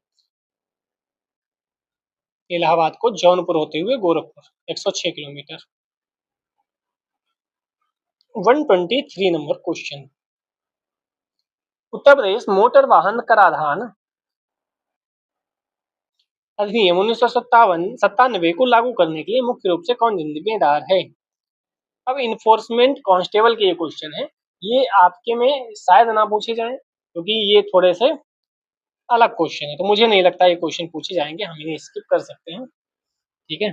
इलाहाबाद को जौनपुर होते हुए Gorakhpur, 106 kilometre. 123 number question. Uttar Pradesh motor वाहन कराधान अधिनियम 1997 को लागू करने के लिए मुख्य रूप से कौन जिम्मेदार है? अब इन्फोर्समेंट कांस्टेबल के ये क्वेश्चन है, ये आपके में शायद ना पूछे जाए, क्योंकि ये थोड़े से अलग क्वेश्चन है, तो मुझे नहीं लगता ये क्वेश्चन पूछे जाएंगे। हम इन्हें स्किप कर सकते हैं। ठीक है,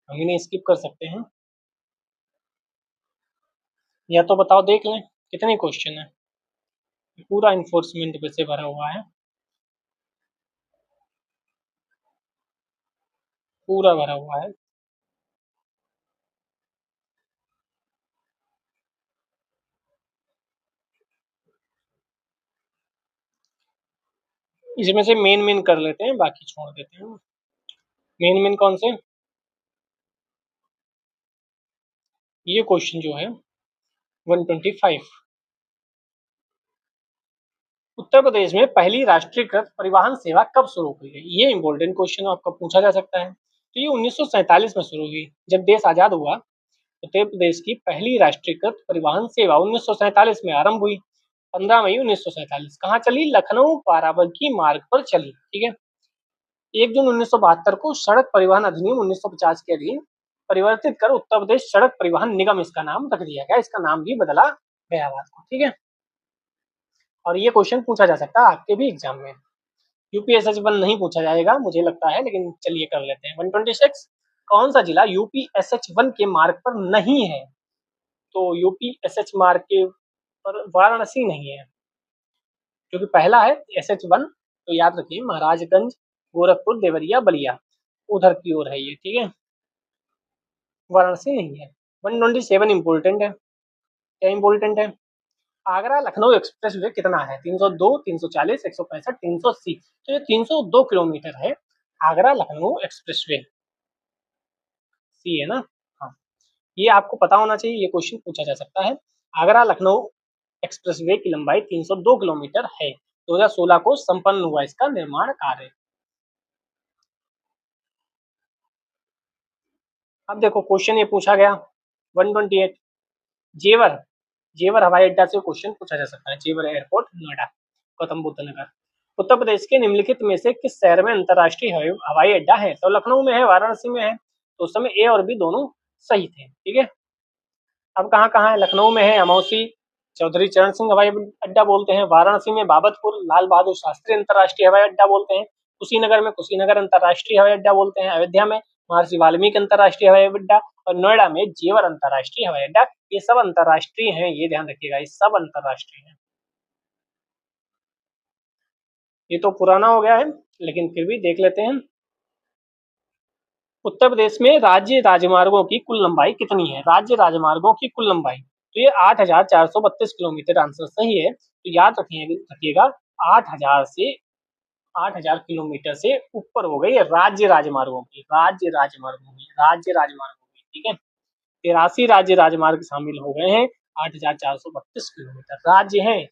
हम इन्हें स्किप कर सकते हैं, या तो बताओ, देख लें कितने क्वेश्चन है। पूरा इन्फोर्समेंट पे से भरा हुआ है। पूरा भरा हुआ है। इसमें से मेन मेन कर लेते हैं, बाकी छोड़ देते हैं। मेन मेन कौन से? ये क्वेश्चन जो है 125, उत्तर प्रदेश में पहली राष्ट्रीयकृत परिवहन सेवा कब शुरू हुई है? ये इंपॉर्टेंट क्वेश्चन आपका पूछा जा सकता है। तो ये 1947 में शुरू हुई, जब देश आजाद हुआ। उत्तर प्रदेश की पहली राष्ट्रीयकृत परिवहन सेवा 1947 में आरंभ हुई। 15 मई 1947 कहाँ चली? लखनऊ बाराबंकी मार्ग पर चली। ठीक है। 1 जून 1972 को सड़क परिवहन अधिनियम 1950 के अधीन परिवर्तित कर उत्तर प्रदेश सड़क परिवहन निगम इसका नाम रख दिया गया। इसका नाम भी बदला गया बाद को। ठीक है। और ये क्वेश्चन पूछा जा सकता है आपके भी एग्जाम में। यूपीएसएच 1 नहीं पूछा जाएगा मुझे लगता है, लेकिन चलिए कर लेते हैं। 126 कौन सा जिला यूपीएसएच 1 के मार्ग पर नहीं है? तो यूपीएसएच मार्ग के पर वाराणसी नहीं है, क्योंकि पहला है SH1। तो याद रखिए महाराजगंज, गोरखपुर, देवरिया, बलिया, उधर की ओर है ये। ठीक है। वाराणसी नहीं है। 127 इम्पोर्टेंट है। क्या इम्पोर्टेंट है? आगरा लखनऊ एक्सप्रेस वे कितना है? 302, 340, 165, 380। तो ये 302 किलोमीटर है आगरा लखनऊ एक्सप्रेस वे। सी है ना? हाँ, ये आपको पता होना चाहिए, ये क्वेश्चन पूछा जा सकता है। आगरा लखनऊ एक्सप्रेस वे की लंबाई 302 किलोमीटर है। 2016 को संपन्न हुआ इसका निर्माण कार्य। अब देखो क्वेश्चन ये पूछा गया 128, जेवर जेवर हवाई अड्डा से क्वेश्चन पूछा जा सकता है। जेवर एयरपोर्ट, नोएडा, गौतम बुद्ध नगर। उत्तर प्रदेश के निम्नलिखित में से किस शहर में अंतर्राष्ट्रीय हवाई अड्डा है? तो लखनऊ में है, वाराणसी में है। तो उस समय ए और बी दोनों सही थे। ठीक है। अब कहाँ कहाँ है? लखनऊ में है अमौसी, चौधरी चरण सिंह हवाई अड्डा बोलते हैं। वाराणसी में बाबतपुर लाल बहादुर शास्त्री अंतर्राष्ट्रीय हवाई अड्डा बोलते हैं। कुशीनगर में कुशीनगर अंतर्राष्ट्रीय हवाई अड्डा बोलते हैं। अयोध्या में महर्षि वाल्मीकि अंतर्राष्ट्रीय हवाई अड्डा, और नोएडा में जेवर अंतर्राष्ट्रीय हवाई अड्डा। ये सब अंतर्राष्ट्रीय हैं, ये ध्यान रखिएगा, ये सब अंतर्राष्ट्रीय हैं। ये तो पुराना हो गया है, लेकिन फिर भी देख लेते हैं। उत्तर प्रदेश में राज्य राजमार्गों की कुल लंबाई कितनी है? राज्य राजमार्गों की कुल लंबाई तो ये 8,432 किलोमीटर आंसर सही है। तो याद रखिएगा 8,000 से 8,000 किलोमीटर से ऊपर हो गई राज्य राजमार्गों की। ठीक है। 83 राज्य राजमार्ग शामिल हो गए हैं। 8,432 किलोमीटर राज्य हैं,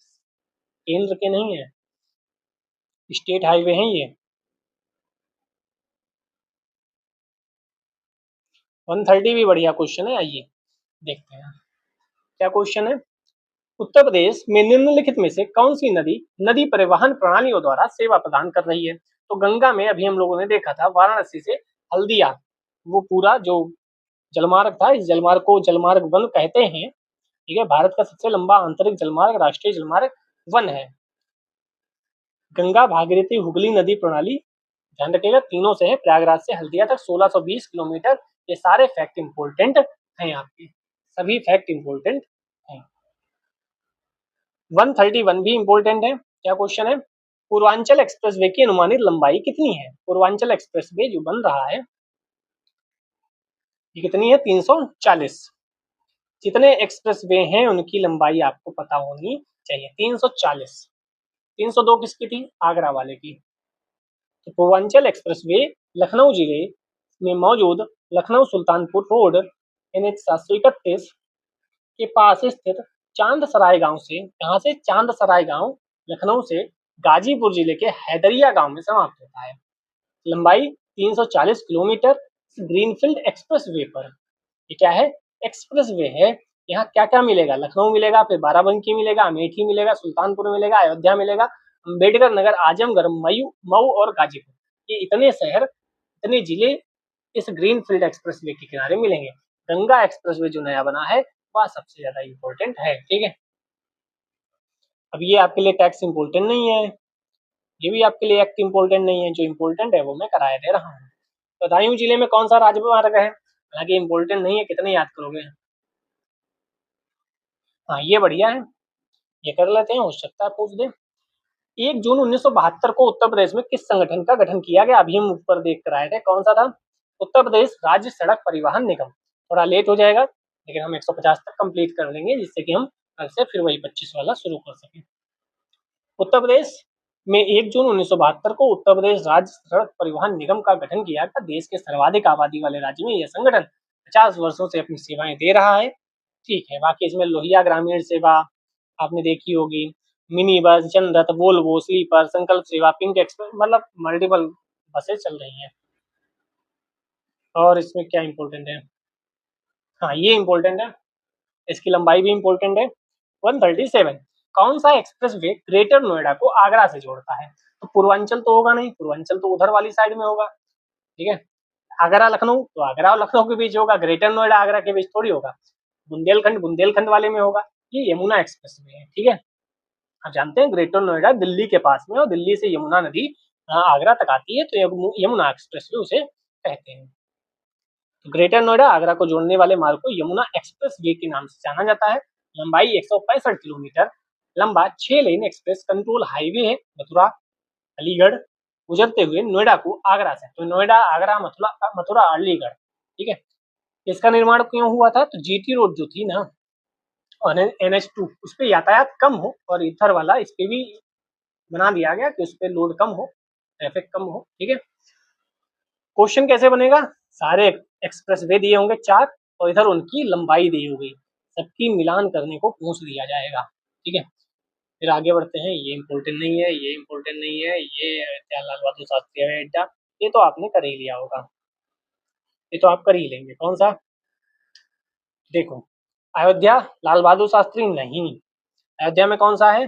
केंद्र के नहीं है, स्टेट हाईवे हैं ये। 130 भी बढ़िया क्वेश्चन है, आइए देखते हैं क्या क्वेश्चन है। उत्तर प्रदेश में निम्नलिखित में से कौन सी नदी नदी परिवहन प्रणालियों द्वारा सेवा प्रदान कर रही है? तो गंगा में अभी हम लोगों ने देखा था, वाराणसी से हल्दिया, वो पूरा जो जलमार्ग था, इस जलमार्ग को जलमार्ग 1 कहते हैं। ठीक है। भारत का सबसे लंबा आंतरिक जलमार्ग राष्ट्रीय जलमार्ग 1 है। गंगा भागीरथी हुगली नदी प्रणाली, ध्यान रखिएगा तीनों से है, प्रयागराज से हल्दिया तक 1620 किलोमीटर। ये सारे फैक्ट इंपोर्टेंट हैं आपके, सभी फैक्ट इंपोर्टेंट हैं। 131 भी इंपोर्टेंट है। क्या क्वेश्चन है? पूर्वांचल एक्सप्रेसवे की अनुमानित लंबाई कितनी है? पूर्वांचल एक्सप्रेसवे जो बन रहा है ये कितनी है? 340। जितने एक्सप्रेसवे हैं उनकी लंबाई आपको पता होनी चाहिए, 340। 302 किसकी थी? आगरा वाले की। तो पूर्वांचल एक्सप्रेसवे लखनऊ जिले में मौजूद लखनऊ सुल्तानपुर रोड NH 731 के पास स्थित चांद सराय गांव से, यहाँ से चांद सराय गांव लखनऊ से गाजीपुर जिले के हैदरिया गांव में समाप्त होता है। लंबाई 340 किलोमीटर। ग्रीनफील्ड एक्सप्रेसवे पर, ये क्या है? एक्सप्रेसवे है। यहाँ क्या क्या मिलेगा? लखनऊ मिलेगा, फिर बाराबंकी मिलेगा, अमेठी मिलेगा, सुल्तानपुर मिलेगा, अयोध्या मिलेगा, अम्बेडकर नगर, आजमगढ़, मऊ और गाजीपुर, ये इतने शहर, इतने जिले इस ग्रीनफील्ड एक्सप्रेसवे के किनारे मिलेंगे। गंगा एक्सप्रेसवे जो नया बना है वह सबसे ज्यादा इंपॉर्टेंट है। ठीक है। अब ये आपके लिए टैक्स इंपॉर्टेंट नहीं है, ये भी आपके लिए एक्ट इंपॉर्टेंट नहीं है, जो इंपॉर्टेंट है वो मैं कराया दे रहा हूँ। बदायूं जिले में कौन सा राजमार्ग है? हालांकि इंपॉर्टेंट नहीं है, कितने याद करोगे? हाँ, ये बढ़िया है, ये कर लेते हैं, हो सकता है पूछ दे। 1 जून 1972 को उत्तर प्रदेश में किस संगठन का गठन किया गया? अभी हम ऊपर देख कर आए थे, कौन सा था? उत्तर प्रदेश राज्य सड़क परिवहन निगम, थोड़ा लेट हो जाएगा लेकिन हम 150 तक कंप्लीट कर लेंगे जिससे कि हम कल से फिर वही 25 वाला शुरू कर सकें। उत्तर प्रदेश में 1 जून 1972 को उत्तर प्रदेश राज्य सड़क परिवहन निगम का गठन किया गया। देश के सर्वाधिक आबादी वाले राज्य में यह संगठन 50 वर्षों से अपनी सेवाएं दे रहा है। ठीक है, बाकी इसमें लोहिया ग्रामीण सेवा आपने देखी होगी, mini bus, Janrath, Volvo, sleeper, संकल्प सेवा, पिंक एक्सप्रेस, मतलब मल्टीपल बसें चल रही हैं। और इसमें क्या इंपॉर्टेंट है, हाँ ये इंपॉर्टेंट है, इसकी लंबाई भी इंपॉर्टेंट है 137। कौन सा एक्सप्रेस वे ग्रेटर नोएडा को आगरा से जोड़ता है? तो पूर्वांचल तो होगा नहीं, पूर्वांचल तो उधर वाली साइड में होगा। ठीक है, आगरा लखनऊ तो आगरा और लखनऊ के बीच होगा, ग्रेटर नोएडा आगरा के बीच थोड़ी होगा। बुंदेलखंड बुंदेलखंड वाले में होगा। ये यमुना एक्सप्रेस वे है। ठीक है, आप जानते हैं ग्रेटर नोएडा दिल्ली के पास में और दिल्ली से यमुना नदी आगरा तक आती है, तो यमुना एक्सप्रेस वे उसे कहते हैं। तो ग्रेटर नोएडा आगरा को जोड़ने वाले मार्ग को यमुना एक्सप्रेस वे के नाम से जाना जाता है। लंबाई 165 किलोमीटर लंबा 6 लेन एक्सप्रेस कंट्रोल हाईवे है, मथुरा अलीगढ़ गुजरते हुए नोएडा को आगरा से, तो नोएडा आगरा मथुरा मथुरा अलीगढ़। ठीक है, इसका निर्माण क्यों हुआ था? तो जीटी रोड जो थी ना और NH2 उस पर यातायात कम हो और इधर वाला इस पे भी बना दिया गया कि उस पर लोड कम हो, ट्रैफिक कम हो। ठीक है, क्वेश्चन कैसे बनेगा? सारे एक्सप्रेस वे दिए होंगे 4 और इधर उनकी लंबाई दी होगी, सबकी मिलान करने को पूछ लिया जाएगा। ठीक है, फिर आगे बढ़ते हैं। ये इम्पोर्टेंट नहीं है, ये इम्पोर्टेंट नहीं है, ये लाल बहादुर शास्त्री हवाई अड्डा, ये तो आपने कर ही लिया होगा, ये तो आप कर ही लेंगे। कौन सा? देखो, अयोध्या लाल बहादुर शास्त्री नहीं, अयोध्या में कौन सा है?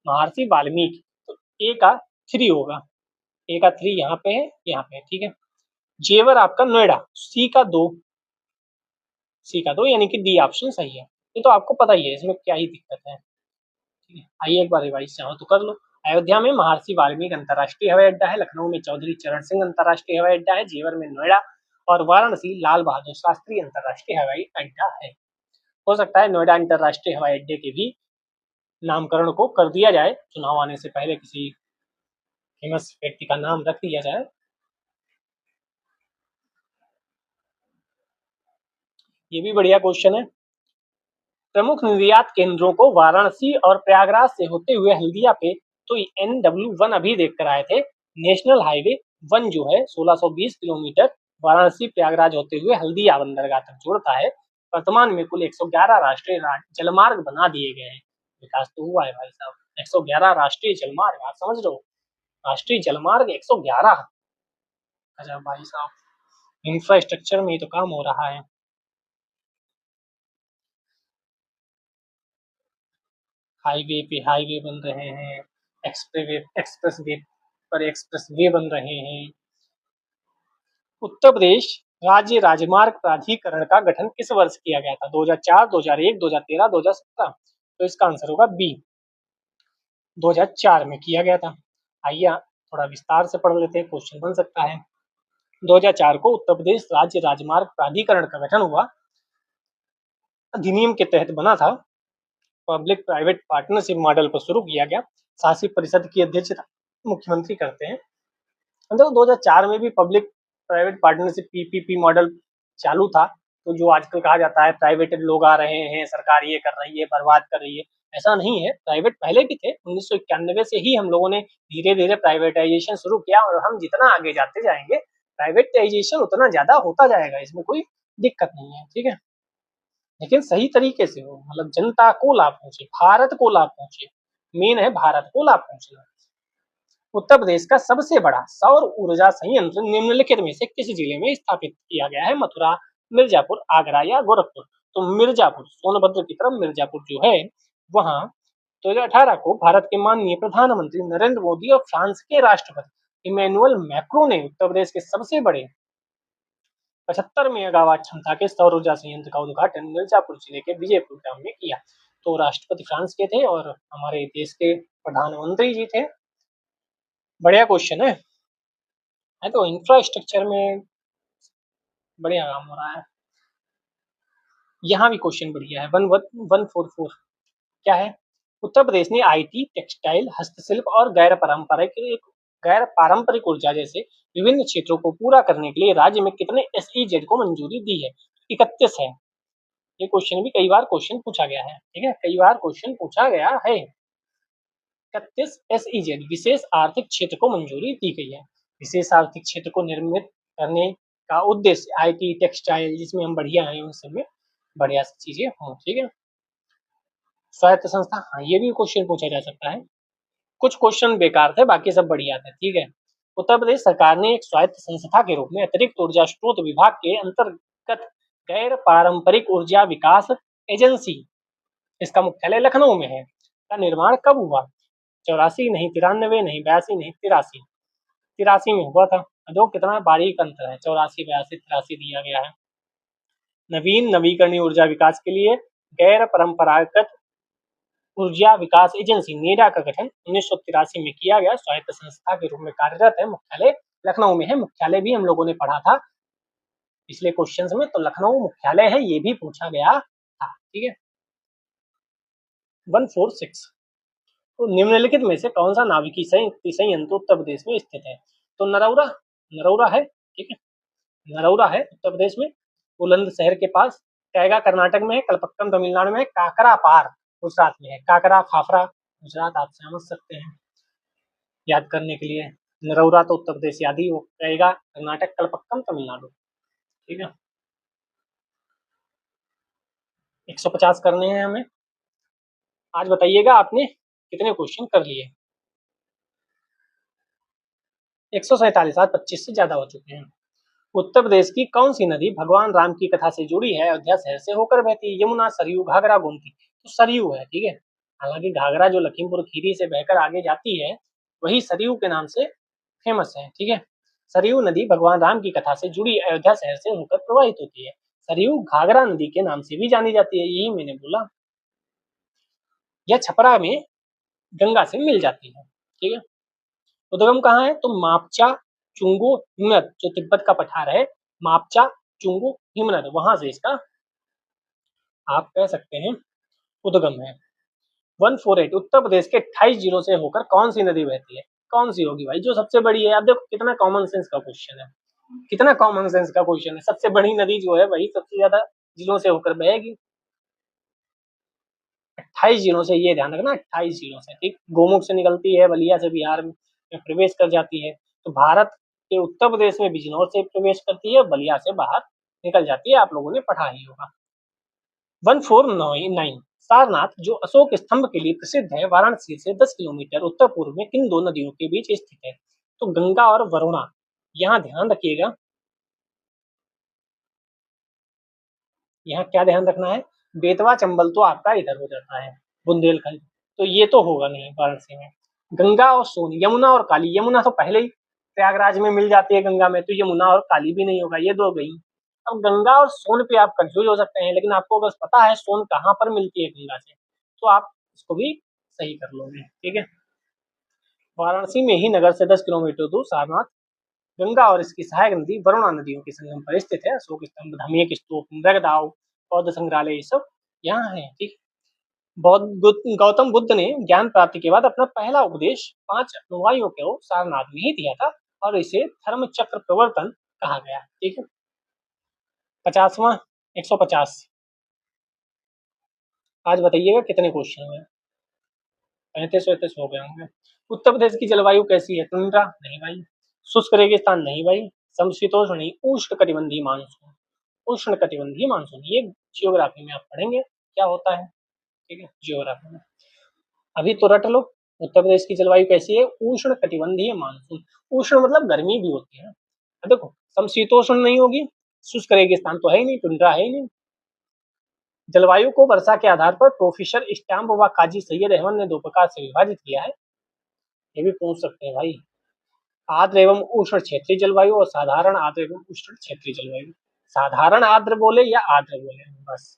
महर्षि वाल्मीकि। तो ए का 3 होगा, ए का 3 यहाँ पे है, यहाँ पे है। ठीक है, जेवर आपका नोएडा, सी का 2 यानी कि डी ऑप्शन सही है। ये तो आपको पता ही है, इसमें क्या ही दिक्कत है। ठीक है, आइए एक बार रिवाइज चाहो तो कर लो। अयोध्या में महर्षि वाल्मीकि अंतर्राष्ट्रीय हवाई अड्डा है, लखनऊ में चौधरी चरण सिंह अंतर्राष्ट्रीय हवाई अड्डा है, जेवर में नोएडा और वाराणसी लाल बहादुर शास्त्री अंतर्राष्ट्रीय हवाई अड्डा है। हो सकता है नोएडा अंतर्राष्ट्रीय हवाई अड्डे के भी नामकरण को कर दिया जाए, चुनाव आने से पहले किसी फेमस व्यक्ति का नाम रख दिया जाए। ये भी बढ़िया क्वेश्चन है। प्रमुख निर्यात केंद्रों को वाराणसी और प्रयागराज से होते हुए हल्दिया पे, तो NW1 अभी देख कर आए थे, नेशनल हाईवे 1 जो है 1620 किलोमीटर वाराणसी प्रयागराज होते हुए हल्दिया बंदरगाह तक जोड़ता है। वर्तमान में कुल 111 राष्ट्रीय जलमार्ग बना दिए गए हैं। विकास तो हुआ है भाई साहब, 111 राष्ट्रीय जलमार्ग, आप समझ रहे हो, राष्ट्रीय जलमार्ग 111। अच्छा भाई साहब, इंफ्रास्ट्रक्चर में ही तो काम हो रहा है। हाईवे पे हाईवे बन रहे हैं, एक्सप्रेस वे पर एक्सप्रेस वे बन रहे हैं। उत्तर प्रदेश राज्य राजमार्ग प्राधिकरण का गठन किस वर्ष किया गया था? 2004, 2001, 2013, 2017। तो इसका आंसर होगा बी, 2004 में किया गया था। आइए थोड़ा विस्तार से पढ़ लेते हैं, क्वेश्चन बन सकता है। 2004 को उत्तर प्रदेश राज्य राजमार्ग प्राधिकरण का गठन हुआ, अधिनियम के तहत बना था, पब्लिक प्राइवेट पार्टनरशिप मॉडल पर शुरू किया गया, शासी परिषद की अध्यक्षता मुख्यमंत्री करते हैं। मतलब 2004 में भी public private partnership PPP model चालू था, तो जो आजकल कहा जाता है प्राइवेट लोग आ रहे हैं, सरकार ये कर रही है, बर्बाद कर रही है, ऐसा नहीं है। प्राइवेट पहले भी थे, 1991 से ही हम लोगों ने धीरे धीरे प्राइवेटाइजेशन शुरू किया और हम जितना आगे जाते जाएंगे प्राइवेटाइजेशन उतना ज्यादा होता जाएगा, इसमें कोई दिक्कत नहीं है। ठीक है, लेकिन सही तरीके से हो, मतलब जनता को लाभ पहुंचे, भारत को लाभ पहुंचे, मेन है भारत को लाभ पहुंचना। उत्तर प्रदेश का सबसे बड़ा सौर ऊर्जा संयंत्र निम्नलिखित में से किस जिले में स्थापित किया गया है? मथुरा, मिर्जापुर, आगरा या गोरखपुर। तो मिर्जापुर, सोनभद्र की तरफ मिर्जापुर जो है वहां 2018 को भारत के माननीय प्रधानमंत्री नरेंद्र मोदी और फ्रांस के राष्ट्रपति इमैनुअल मैक्रों ने उत्तर प्रदेश के सबसे बड़े 75 मेगावाट क्षमता के सौर ऊर्जा संयंत्र का उद्घाटन मिर्जापुर जिले के विजयपुर ग्राम में किया। तो राष्ट्रपति फ्रांस के थे और हमारे देश के प्रधानमंत्री जी थे। बढ़िया क्वेश्चन है तो इंफ्रास्ट्रक्चर में बढ़िया काम हो रहा है। यहाँ भी क्वेश्चन बढ़िया है, 14144 क्या है? उत्तर प्रदेश ने IT, टेक्सटाइल, हस्तशिल्प और गैर पारंपरिक गैर पारंपरिक ऊर्जा जैसे विभिन्न क्षेत्रों को पूरा करने के लिए राज्य में कितने एसईजेड को मंजूरी दी है? 31 है। ये क्वेश्चन भी कई बार क्वेश्चन पूछा गया है, ठीक है, कई बार क्वेश्चन पूछा गया है। 31 एसईजेड विशेष आर्थिक क्षेत्र को मंजूरी दी गई है। विशेष आर्थिक क्षेत्र को निर्मित करने का उद्देश्य आईटी, टेक्सटाइल, जिसमें हम बढ़िया हैं उन सब में बढ़िया चीजें हों, ठीक है। स्वायत्त संस्था, हाँ ये भी क्वेश्चन पूछा जा सकता है। कुछ क्वेश्चन बेकार थे, बाकी सब बढ़िया थे, ठीक है। उत्तर प्रदेश सरकार ने एक स्वायत्त संस्था के रूप में अतिरिक्त ऊर्जा स्रोत विभाग के अंतर्गत गैर पारंपरिक ऊर्जा विकास एजेंसी, इसका मुख्यालय लखनऊ में है, का निर्माण कब हुआ? 84 नहीं, 93 नहीं, 82 नहीं, 83। 83 में हुआ था। दो कितना बारीक अंतर है, 84, 82, 83 दिया गया है। नवीन नवीकरणीय ऊर्जा विकास के लिए गैर परंपरागत ऊर्जा विकास एजेंसी नेडा का गठन 1983 में किया गया, स्वायत्त संस्था के रूप में कार्यरत है, मुख्यालय लखनऊ में है। मुख्यालय भी हम लोगों ने पढ़ा था पिछले क्वेश्चंस में, तो लखनऊ मुख्यालय है, ये भी पूछा गया था, ठीक है। 146, तो निम्नलिखित में से कौन सा नाभिकीय संयंत्र उत्तर प्रदेश में स्थित है? तो नरौरा, नरौरा है, ठीक है, नरौरा है उत्तर प्रदेश में, बुलंद शहर के पास। कैगा कर्नाटक में है, कलपक्कम तमिलनाडु में है, काकरा पार गुजरात में है। काकरा फाफरा गुजरात, आप समझ सकते हैं याद करने के लिए। नरौरा तो उत्तर प्रदेश याद ही हो रहेगा, कर्नाटक, कलपक्कम तमिलनाडु, ठीक है। 150 करने हैं हमें। आज बताइएगा आपने कितने क्वेश्चन कर लिए? 147, आज 25 से ज्यादा हो चुके हैं। उत्तर प्रदेश की कौन सी नदी भगवान राम की कथा से जुड़ी है, अयोध्या शहर से होकर बहती है? यमुना, सरयू, घाघरा, गोमती। तो सरयू है, ठीक है। हालांकि घाघरा जो लखीमपुर खीरी से बहकर आगे जाती है, वही सरयू के नाम से फेमस है, ठीक है। सरयू नदी भगवान राम की कथा से जुड़ी अयोध्या शहर से होकर प्रवाहित होती है। सरयू घाघरा नदी के नाम से भी जानी जाती है, यही मैंने बोला। यह छपरा में गंगा से मिल जाती है, ठीक है। उद्गम कहाँ है? तो मापचा, चुंगू, हिमनद, जो तिब्बत का पठार है, मापचा, चुंगू, हिमनद, वहां से इसका आप कह सकते हैं उद्गम है। 148, उत्तर प्रदेश के 28 जिलों से होकर कौन सी नदी बहती है? कौन सी होगी भाई? जो सबसे बड़ी है। आप देखो कितना कॉमन सेंस का क्वेश्चन है, कितना कॉमन सेंस का क्वेश्चन है। सबसे बड़ी नदी जो है वही सबसे ज्यादा जिलों से होकर बहेगी। 28 जिलों से, ये ध्यान रखना, 28 जिलों से, ठीक। गोमुख से निकलती है, बलिया से बिहार में प्रवेश कर जाती है, तो भारत के उत्तर प्रदेश में बिजनौर से प्रवेश करती है, बलिया से बाहर निकल जाती है, आप लोगों ने पढ़ा ही होगा। 149, सारनाथ जो अशोक स्तंभ के लिए प्रसिद्ध है, वाराणसी से 10 किलोमीटर उत्तर पूर्व में किन दो नदियों के बीच स्थित है? तो गंगा और वरुणा। यहाँ ध्यान रखिएगा, यहाँ क्या ध्यान रखना है? बेतवा चंबल तो आपका इधर हो जाता है, बुंदेलखंड, तो ये तो होगा नहीं वाराणसी में। गंगा और सोन, यमुना और काली। यमुना तो पहले ही प्रयागराज में मिल जाती है गंगा में, तो यमुना और काली भी नहीं होगा, ये दो गई। अब गंगा और सोन पे आप कंफ्यूज हो सकते हैं, लेकिन आपको बस पता है सोन कहाँ पर मिलती है गंगा से, तो आप इसको भी सही कर लोगे, ठीक है। वाराणसी में ही नगर से 10 किलोमीटर दूर सारनाथ गंगा और इसकी सहायक नदी वरुणा नदियों के संगम पर स्थित है। अशोक स्तंभ, धमेक स्तूप, मृगदाव, बौद्ध संग्रहालय, ये सब यहाँ है, ठीक। गौतम बुद्ध ने ज्ञान प्राप्ति के बाद अपना पहला उपदेश 5 अनुयायियों को सारनाथ में ही दिया था, और इसे धर्म चक्र प्रवर्तन कहा गया, ठीक है। 50वां, 150, आज बताइएगा कितने क्वेश्चन हुए? 35 हो गए होंगे। उत्तर प्रदेश की जलवायु कैसी है? टुंड्रा नहीं भाई, शुष्क रेगिस्तान नहीं भाई, समशीतोष्ण नहीं, उष्ण कटिबंधीय मानसून, उष्ण कटिबंधीय मानसून। ये जियोग्राफी में आप पढ़ेंगे क्या होता है, ठीक है, जियोग्राफी में। अभी तो रट लो, उत्तर प्रदेश की जलवायु कैसी है? उष्ण कटिबंधीय मानसून। उष्ण मतलब गर्मी भी होती है, देखो समशीतोष्ण नहीं होगी, शुष्क रेगिस्तान तो है ही नहीं, टुंड्रा है ही नहीं। जलवायु को वर्षा के आधार पर प्रोफेसर स्टैम्प व काजी सैयद अहमद ने 2 प्रकार से विभाजित किया है, ये भी पूछ सकते हैं भाई। आर्द्र एवं उष्ण क्षेत्रीय जलवायु और साधारण आर्द्र एवं उष्ण क्षेत्रीय जलवायु। साधारण आर्द्र बोले या आर्द्र बोले, बस।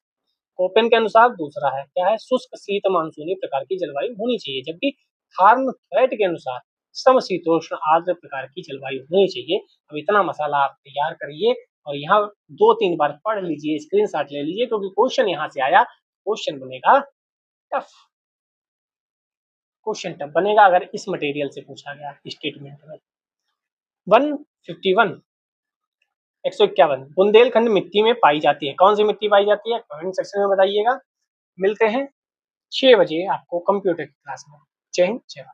कोपेन के अनुसार दूसरा है, क्या है? शुष्क शीत मानसूनी प्रकार की जलवायु होनी चाहिए, जबकि फार्नहाइट के अनुसार समशीतोष्ण आर्द्र प्रकार की जलवायु होनी चाहिए। अब इतना मसाला आप तैयार करिए और यहाँ 2-3 बार पढ़ लीजिए, स्क्रीनशॉट ले लीजिए, क्योंकि क्वेश्चन यहाँ से आया, क्वेश्चन बनेगा टफ। क्वेश्चन टफ बनेगा अगर इस मटेरियल से पूछा गया स्टेटमेंट में। 151 151 बुंदेलखंड मिट्टी में पाई जाती है। कौन सी मिट्टी पाई जाती है? कमेंट सेक्शन में बताइएगा। मिलते हैं 6 बजे आपको कंप्यूटर की क्लास में। जय हिंद, जय भारत।